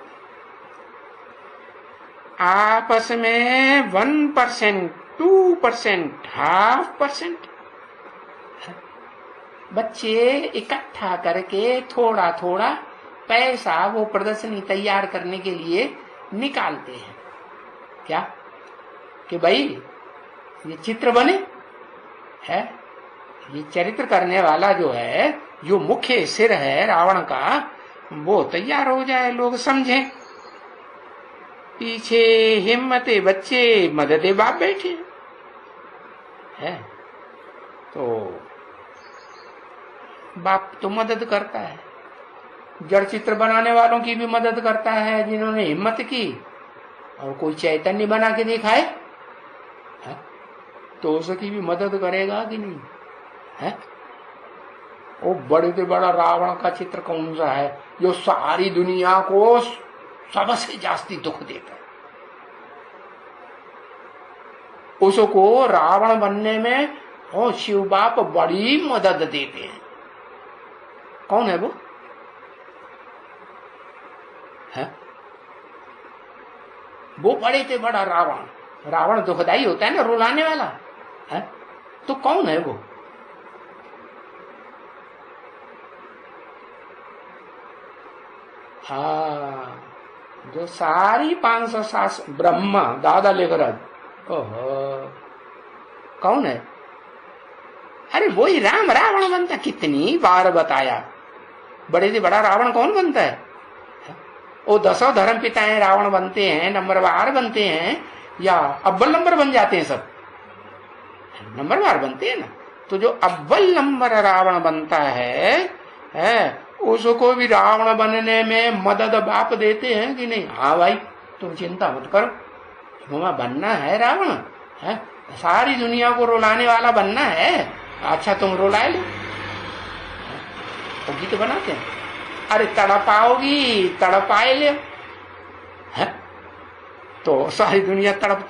आपस में 1%, 2%, 0.5% बच्चे इकट्ठा करके थोड़ा थोड़ा पैसा वो प्रदर्शनी तैयार करने के लिए निकालते हैं। क्या? कि भाई ये चित्र बने, है? ये चरित्र करने वाला जो है, जो मुख्य सिर है रावण का, वो तैयार हो जाए, लोग समझें। पीछे हिम्मते बच्चे, मददे बाप बैठे है। तो बाप तो मदद करता है, जड़ चित्र बनाने वालों की भी मदद करता है जिन्होंने हिम्मत की, और कोई चैतन्य बना के दिखाए है? तो उसकी भी मदद करेगा कि नहीं? है? वो बड़े से बड़ा रावण का चित्र कौन सा है जो सारी दुनिया को सबसे जास्ती दुख देता है? उसको रावण बनने में शिव बाप बड़ी मदद देते हैं। कौन है वो? है? वो बड़े से बड़ा रावण। रावण दुखदाई होता है ना, रुलाने वाला है? तो कौन है वो? हाँ, जो सारी 507 ब्रह्मा दादा लेकर ओहो, कौन है? अरे वही राम रावण बनता। कितनी बार बताया, बड़े से बड़ा रावण कौन बनता है? वो 10 धर्म पिताएं रावण बनते हैं, नंबरवार बनते हैं, या अव्वल नंबर बन जाते हैं? सब नंबरवार बनते हैं ना। तो जो अव्वल नंबर रावण बनता है उसको भी रावण बनने में मदद बाप देते हैं कि नहीं? हाँ भाई, तुम चिंता मत करो, तुम्हें बनना है रावण, है? सारी दुनिया को रुलाने वाला बनना है। अच्छा, तुम रुला लो। तो गीत बनाते हैं, अरे तड़पाओगी तड़पाए ले, है? तो सारी दुनिया तड़प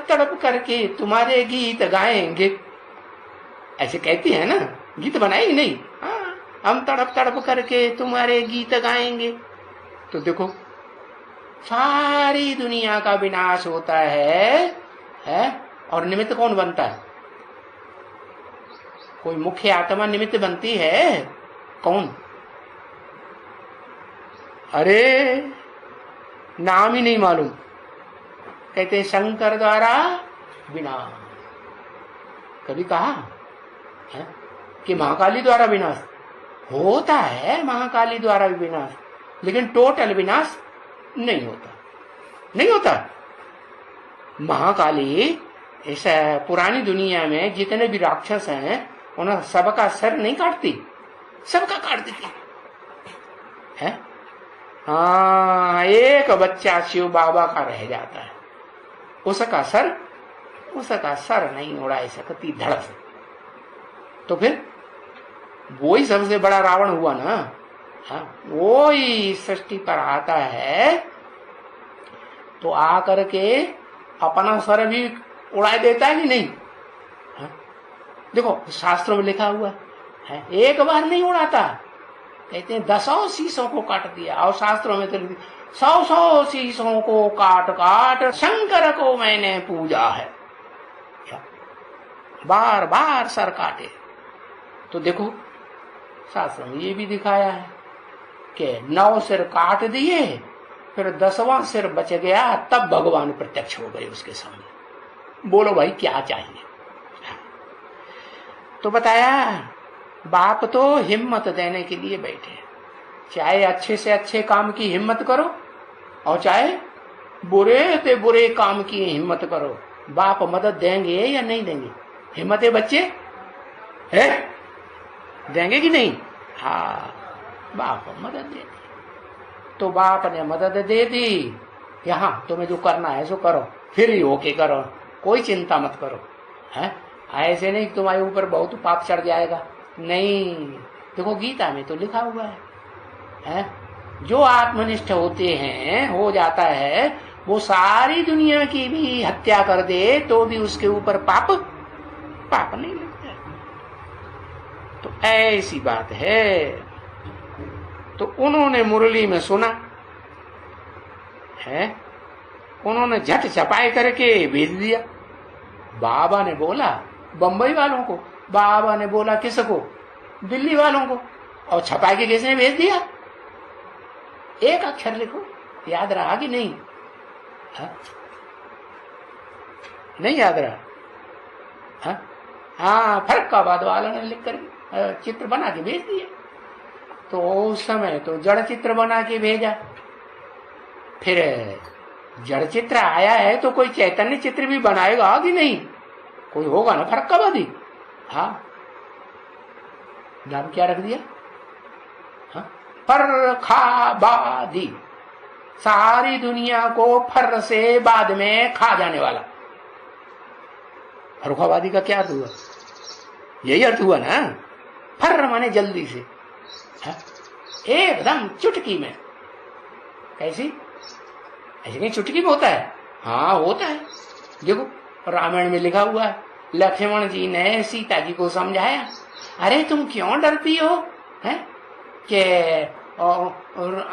तड़प करके तुम्हारे गीत गाएंगे, ऐसे कहती है ना। गीत बनाएगी नहीं? हाँ, हम तड़प तड़प करके तुम्हारे गीत गाएंगे। तो देखो सारी दुनिया का विनाश होता है और निमित्त कौन बनता है? कोई मुख्य आत्मा निमित्त बनती है? कौन? अरे नाम ही नहीं मालूम। कहते हैं शंकर द्वारा विनाश। कभी कहा है कि महाकाली द्वारा विनाश? होता है महाकाली द्वारा विनाश, लेकिन टोटल विनाश नहीं होता, नहीं होता। महाकाली इस पुरानी दुनिया में जितने भी राक्षस हैं उन्हें सबका सर नहीं काटती, सबका काट देती है। हाँ, एक बच्चा शिव बाबा का रह जाता है, उसका सर नहीं उड़ा सकती धड़ से। तो फिर वो ही सबसे बड़ा रावण हुआ ना। हाँ, वो ही सृष्टि पर आता है तो आकर के अपना सर भी उड़ा देता है कि नहीं? हाँ? देखो शास्त्रों में लिखा हुआ है, एक बार नहीं उड़ाता, कहते हैं 10 शीशों को काट दिया। और शास्त्रों में तो 100 शीशों को काट काट शंकर को मैंने पूजा है, बार बार सर काटे। तो देखो शास्त्र में ये भी दिखाया है कि 9 सिर काट दिए, फिर 10वां सिर बच गया, तब भगवान प्रत्यक्ष हो गए उसके सामने। बोलो भाई क्या चाहिए? तो बताया बाप तो हिम्मत देने के लिए बैठे, चाहे अच्छे से अच्छे काम की हिम्मत करो और चाहे बुरे से बुरे काम की हिम्मत करो। बाप मदद देंगे या नहीं देंगे? हिम्मत है बच्चे, है देंगे कि नहीं? हाँ, बाप मदद दे दी। तो बाप ने मदद दे दी, यहाँ तुम्हें जो करना है सो करो, फिर ही होके करो, कोई चिंता मत करो। है ऐसे नहीं तुम्हारे ऊपर बहुत पाप चढ़ जाएगा, नहीं। देखो गीता में तो लिखा हुआ है जो आत्मनिष्ठ होते हैं, हो जाता है, वो सारी दुनिया की भी हत्या कर दे तो भी उसके ऊपर पाप नहीं लगता। तो ऐसी बात है। तो उन्होंने मुरली में सुना है, उन्होंने झट छपाई करके भेज दिया। बाबा ने बोला बंबई वालों को, बाबा ने बोला किसको? दिल्ली वालों को, और छपाई के किसने भेज दिया? एक अक्षर लिखो, याद रहा कि नहीं? हा? नहीं याद रहा? हाँ, फर्रुखाबाद वालों ने लिख कर चित्र बना के भेज दिया। तो उस समय तो जड़ चित्र बना के भेजा, फिर जड़ चित्र आया है तो कोई चैतन्य चित्र भी बनाएगा कि नहीं? कोई होगा ना फर्रुखाबादी। हाँ, नाम क्या रख दिया? हाँ, फर्रुखाबादी, सारी दुनिया को फर से बाद में खा जाने वाला। फर्रुखाबादी का क्या अर्थ हुआ? यही अर्थ हुआ ना, फर माने जल्दी से, एकदम चुटकी में। कैसी? ऐसे नहीं चुटकी में होता है? हाँ होता है। देखो रामायण में लिखा हुआ है, लक्ष्मण जी ने सीता जी को समझाया, अरे तुम क्यों डरती हो? हैं कि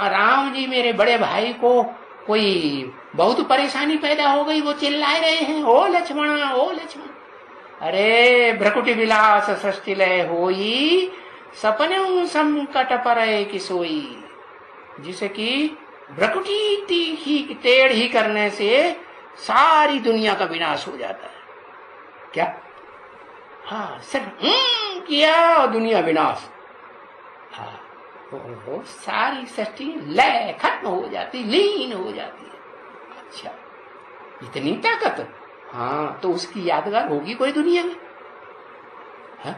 राम जी मेरे बड़े भाई को कोई बहुत परेशानी पैदा हो गई, वो चिल्ला रहे हैं, ओ लक्ष्मण ओ लक्ष्मण। अरे भ्रकुटी विलास सृष्टि लय होई, सपने संकट पर कि सोई। जिसे कि भ्रकुटी ही टेढ़ ही करने से सारी दुनिया का विनाश हो जाता है। क्या? हाँ, सिर्फ किया और दुनिया विनाश। हाँ, तो सारी सृष्टि लय खत्म हो जाती, लीन हो जाती है। अच्छा, इतनी ताकत? हाँ, तो उसकी यादगार होगी कोई दुनिया में? हाँ?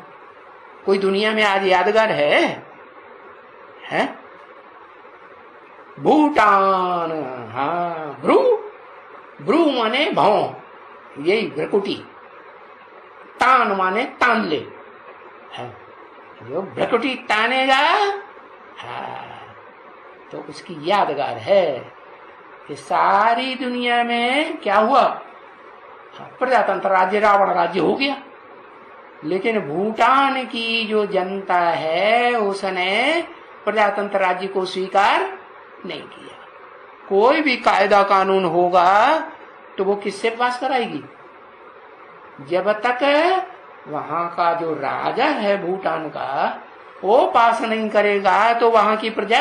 कोई दुनिया में आज यादगार है? हैं? भूटान। हाँ, भ्रू माने भाव, यही भ्रकुटी। तान माने तान ले, जो भ्रकुटी तानेगा, हाँ, तो उसकी यादगार है कि सारी दुनिया में क्या हुआ? प्रजातंत्र राज्य, रावण राज्य हो गया। लेकिन भूटान की जो जनता है उसने प्रजातंत्र राज्य को स्वीकार नहीं किया। कोई भी कायदा कानून होगा तो वो किससे पास कराएगी? जब तक वहां का जो राजा है भूटान का, वो पास नहीं करेगा तो वहां की प्रजा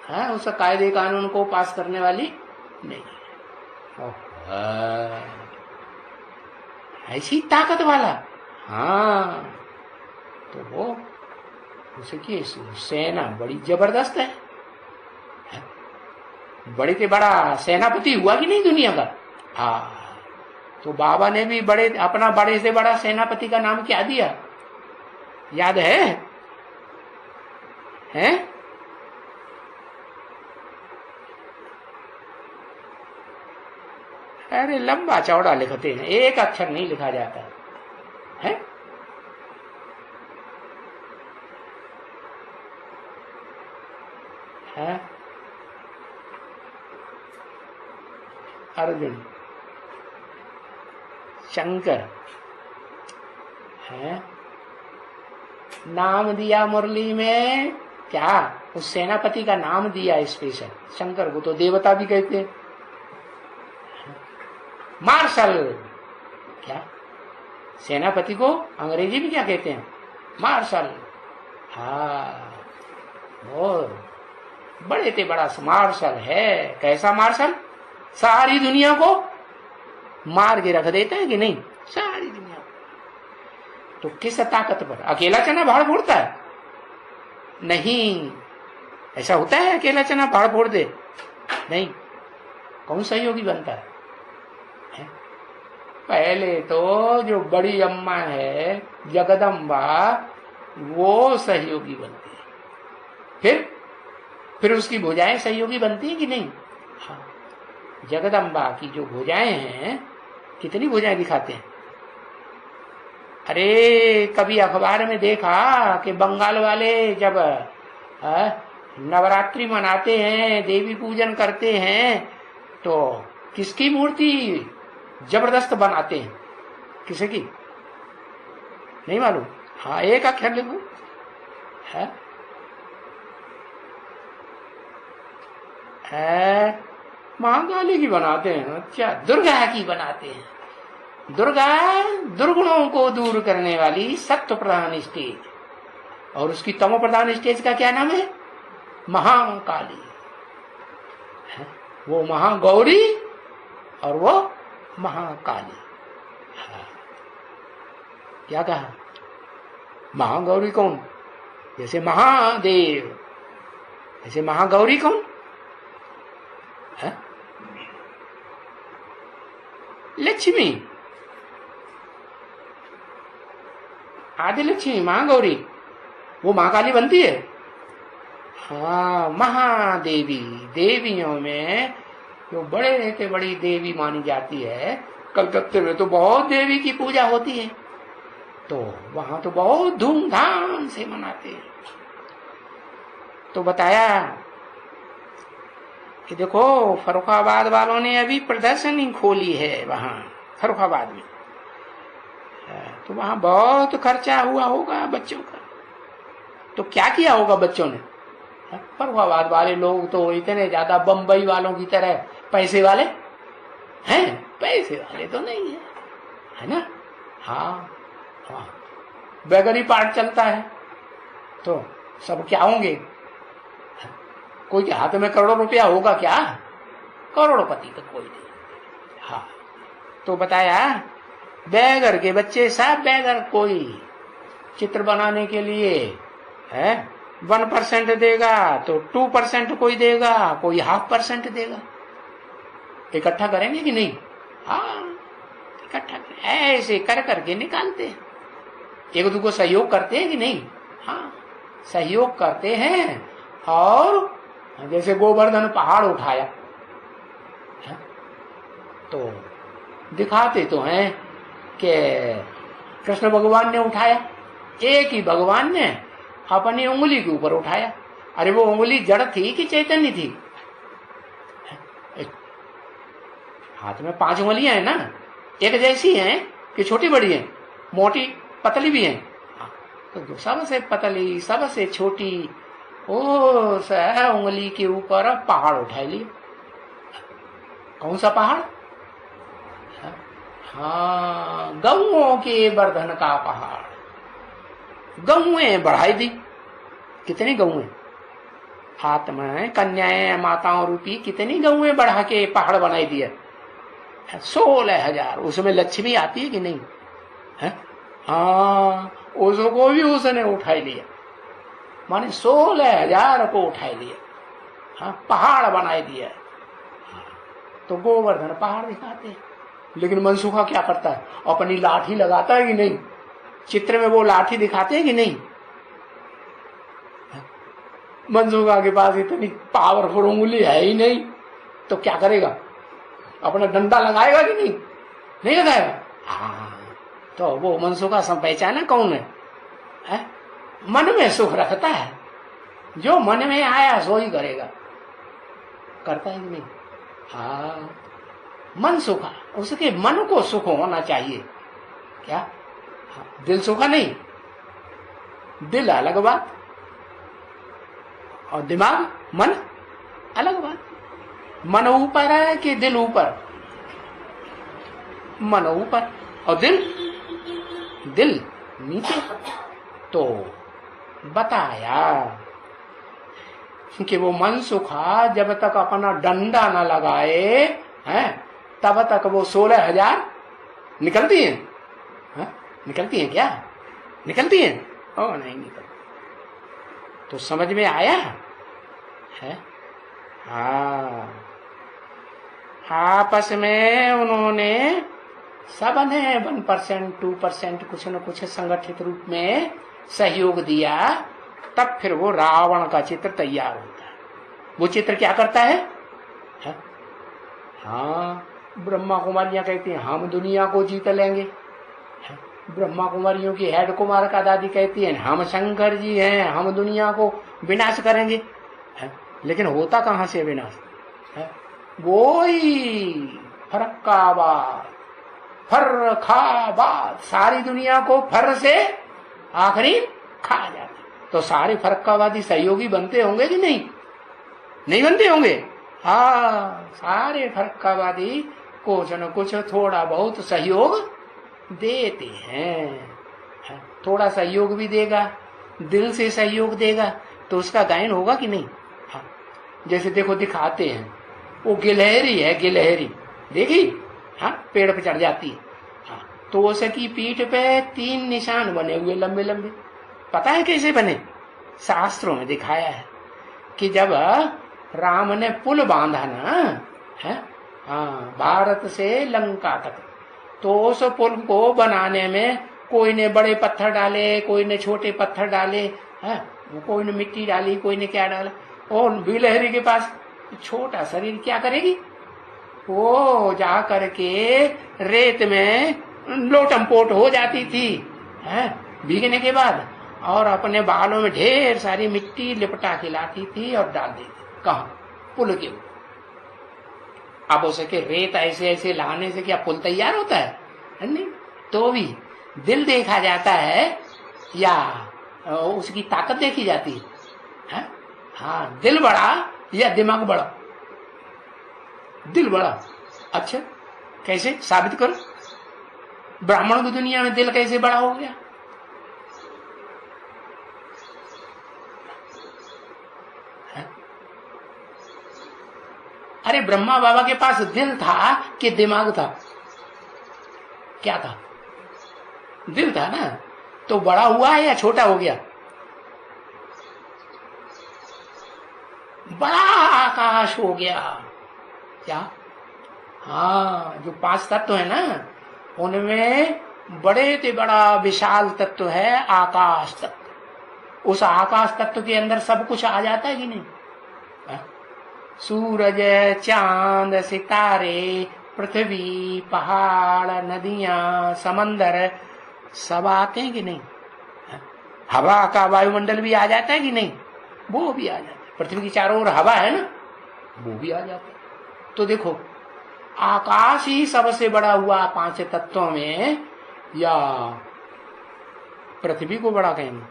है उस कायदे कानून को पास करने वाली नहीं है। ऐसी ताकत वाला, हाँ, तो वो उसकी सेना बड़ी जबरदस्त है। बड़े से बड़ा सेनापति हुआ कि नहीं दुनिया का। हाँ, तो बाबा ने भी अपना बड़े से बड़ा सेनापति का नाम क्या दिया, याद है? हैं? अरे लंबा चौड़ा लिखते हैं, एक अक्षर नहीं लिखा जाता है। है? अर्जुन, शंकर है, नाम दिया मुरली में क्या, उस सेनापति का नाम दिया स्पेशल। शंकर को तो देवता भी कहते हैं। मार्शल, क्या सेनापति को अंग्रेजी में क्या कहते हैं, मार्शल। हाँ, और बड़े से बड़ा मार्शल है। कैसा मार्शल, सारी दुनिया को मार के रख देता है कि नहीं, सारी दुनिया को। तो किस ताकत पर अकेला चना भाड़ फोड़ता है? नहीं, ऐसा होता है अकेला चना भाड़ फोड़ दे? नहीं, कौन सहयोगी बनता है? पहले तो जो बड़ी अम्मा है जगदम्बा, वो सहयोगी बनती है, फिर उसकी भुजाएं सहयोगी बनती है कि नहीं? हाँ, जगदम्बा की जो भुजाएं हैं, कितनी भुजाएं दिखाते हैं। अरे कभी अखबार में देखा कि बंगाल वाले जब नवरात्रि मनाते हैं, देवी पूजन करते हैं, तो किसकी मूर्ति जबरदस्त बनाते हैं, किसी की नहीं मालूम। हाँ, एक अक्षर लिखो है, महाकाली की बनाते हैं। अच्छा, दुर्गा की बनाते हैं। दुर्गा दुर्गुणों को दूर करने वाली सत्व प्रधान स्टेज, और उसकी तमो प्रधान स्टेज का क्या नाम है, महाकाली। वो महागौरी और वो महाकाली। क्या कहा, महागौरी कौन, जैसे महादेव, ऐसे महागौरी कौन है? लक्ष्मी, आदि लक्ष्मी, महागौरी, वो महाकाली बनती है। हाँ, महादेवी, देवियों में जो बड़े से बड़ी देवी मानी जाती है। कलकत्ते में तो बहुत देवी की पूजा होती है, तो वहां तो बहुत धूमधाम से मनाते हैं। तो बताया कि देखो फर्रुखाबाद वालों ने अभी प्रदर्शनी खोली है वहां फर्रुखाबाद में, तो वहां बहुत खर्चा हुआ होगा बच्चों का। तो क्या किया होगा बच्चों ने? फर्रुखाबाद वाले लोग तो इतने ज्यादा बंबई वालों की तरह पैसे वाले हैं, पैसे वाले तो नहीं है ना। हाँ, हाँ, बेगरी पार्ट चलता है तो सब क्या होंगे, कोई के हाथ में करोड़ों रुपया होगा क्या, करोड़पति तो कोई नहीं। हाँ, तो बताया बेगर के बच्चे सब बेगर, कोई चित्र बनाने के लिए है 1% देगा तो 2% कोई देगा, कोई 0.5% देगा। इकट्ठा करेंगे कि नहीं? हाँ, इकट्ठा ऐसे कर करके निकालते हैं। एक दूसरे को सहयोग करते हैं कि नहीं? हाँ, सहयोग करते हैं। और जैसे गोवर्धन पहाड़ उठाया तो दिखाते तो हैं कि कृष्ण भगवान ने उठाया, एक ही भगवान ने अपनी उंगली के ऊपर उठाया। अरे वो उंगली जड़ थी कि चैतन्य थी? हाथ में 5 उंगलियां हैं ना, एक जैसी हैं कि छोटी बड़ी हैं, मोटी पतली भी हैं? तो सबसे पतली सबसे छोटी उस उंगली के ऊपर पहाड़ उठा लिया। कौन सा पहाड़? हाँ, गौओं के वर्धन का पहाड़, गौएं बढ़ाई दी। कितनी गौएं, हाथ में कन्याएं माताओं रूपी कितनी गौएं बढ़ा के पहाड़ बनाई दिया। 16,000। उसमें लक्ष्मी आती है कि नहीं है? हाँ, उसको भी उसने उठा लिया, माने 16,000 को उठा लिया। हाँ, पहाड़ बनाई दिया। तो गोवर्धन पहाड़ दिखाते हैं। लेकिन मनसुखा क्या करता है, अपनी लाठी लगाता है कि नहीं? चित्र में वो लाठी दिखाते हैं कि नहीं? मनसुखा के पास इतनी पावरफुल उंगली है ही नहीं, तो क्या करेगा? अपना डंडा लगाएगा कि नहीं? नहीं लगाएगा। हाँ, तो वो मनसुखा सब पहचाना कौन है? मन में सुख रखता है, जो मन में आया सो ही करेगा। करता है कि नहीं? हाँ, मन सुखा, उसके मन को सुख होना चाहिए। क्या? हाँ, दिल सुखा नहीं, दिल अलग बात और दिमाग मन अलग बात। मन ऊपर है कि दिल ऊपर? मन ऊपर और दिल नीचे। तो बताया कि वो मन सुखा जब तक अपना डंडा न लगाए हैं, तब तक वो 16,000 निकलती हैं। निकलती हैं क्या? निकलती हैं? ओ नहीं निकलती। तो समझ में आया है? हाँ, आपस में उन्होंने सबने 1%, 2% कुछ न कुछ संगठित रूप में सहयोग दिया, तब फिर वो रावण का चित्र तैयार होता है। वो चित्र क्या करता है? हाँ, ब्रह्मा कुमारियां कहती हैं हम दुनिया को जीत लेंगे। ब्रह्मा कुमारियों की हेड कुमार का दादी कहती है हम शंकर जी हैं, हम दुनिया को विनाश करेंगे। लेकिन होता कहां से विनाश? वो ही फरक्काबाद, फर्रखाबाद, सारी दुनिया को फर से आखिरी खा जाता। तो सारे फरक्काबादी सहयोगी बनते होंगे कि नहीं? नहीं बनते होंगे। हाँ, सारे फरक्काबादी कुछ न कुछ थोड़ा बहुत सहयोग देते हैं। थोड़ा सहयोग भी देगा, दिल से सहयोग देगा, तो उसका गायन होगा कि नहीं? हाँ, जैसे देखो दिखाते हैं, वो गिलहरी है, गिलहरी देखी? हाँ, पेड़ पे चढ़ जाती है। हाँ, तो उसकी पीठ पे 3 निशान बने हुए लंबे लंबे। पता है कैसे बने? शास्त्रों में दिखाया है कि जब राम ने पुल बांधा ना है, हाँ, भारत से लंका तक, तो उस पुल को बनाने में कोई ने बड़े पत्थर डाले, कोई ने छोटे पत्थर डाले, है, कोई ने मिट्टी डाली, कोई ने क्या डाला। और गिलहरी के पास छोटा शरीर, क्या करेगी? वो जा करके रेत में लोटमपोट हो जाती थी, है, भीगने के बाद, और अपने बालों में ढेर सारी मिट्टी लिपटा के लाती थी और डाल देती। कहा? पुल के ऊपर। अब उसके रेत ऐसे ऐसे लाने से क्या पुल तैयार होता है? नहीं। तो भी दिल देखा जाता है या उसकी ताकत देखी जाती है? हाँ, दिल बड़ा या दिमाग बड़ा? दिल बड़ा। अच्छा, कैसे साबित करो? ब्राह्मणों की दुनिया में दिल कैसे बड़ा हो गया? अरे ब्रह्मा बाबा के पास दिल था कि दिमाग था? क्या था? दिल था ना। तो बड़ा हुआ है या छोटा हो गया? बड़ा आकाश हो गया। क्या? हाँ, जो 5 तत्व है ना, उनमें बड़े से बड़ा विशाल तत्व है आकाश तत्व। उस आकाश तत्व के अंदर सब कुछ आ जाता है कि नहीं? सूरज, चांद, सितारे, पृथ्वी, पहाड़, नदियां, समंदर, सब आते हैं कि नहीं? हवा का वायुमंडल भी आ जाता है कि नहीं? वो भी आ जाता है। पृथ्वी की चारों ओर हवा है ना, वो भी आ जाता है। तो देखो, आकाश ही सबसे बड़ा हुआ 5 तत्वों में, या पृथ्वी को बड़ा कहेंगे?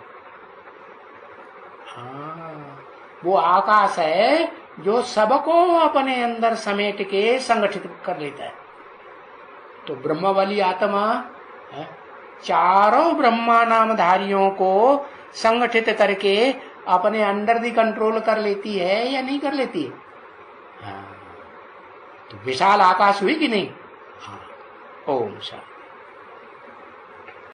हाँ, वो आकाश है जो सबको अपने अंदर समेट के संगठित कर लेता है। तो ब्रह्म वाली आत्मा है, चारों ब्रह्मा नामधारियों को संगठित करके अपने अंडर दी कंट्रोल कर लेती है या नहीं कर लेती है? हाँ। तो विशाल आकाश हुई कि नहीं? हाँ। ओम शांति।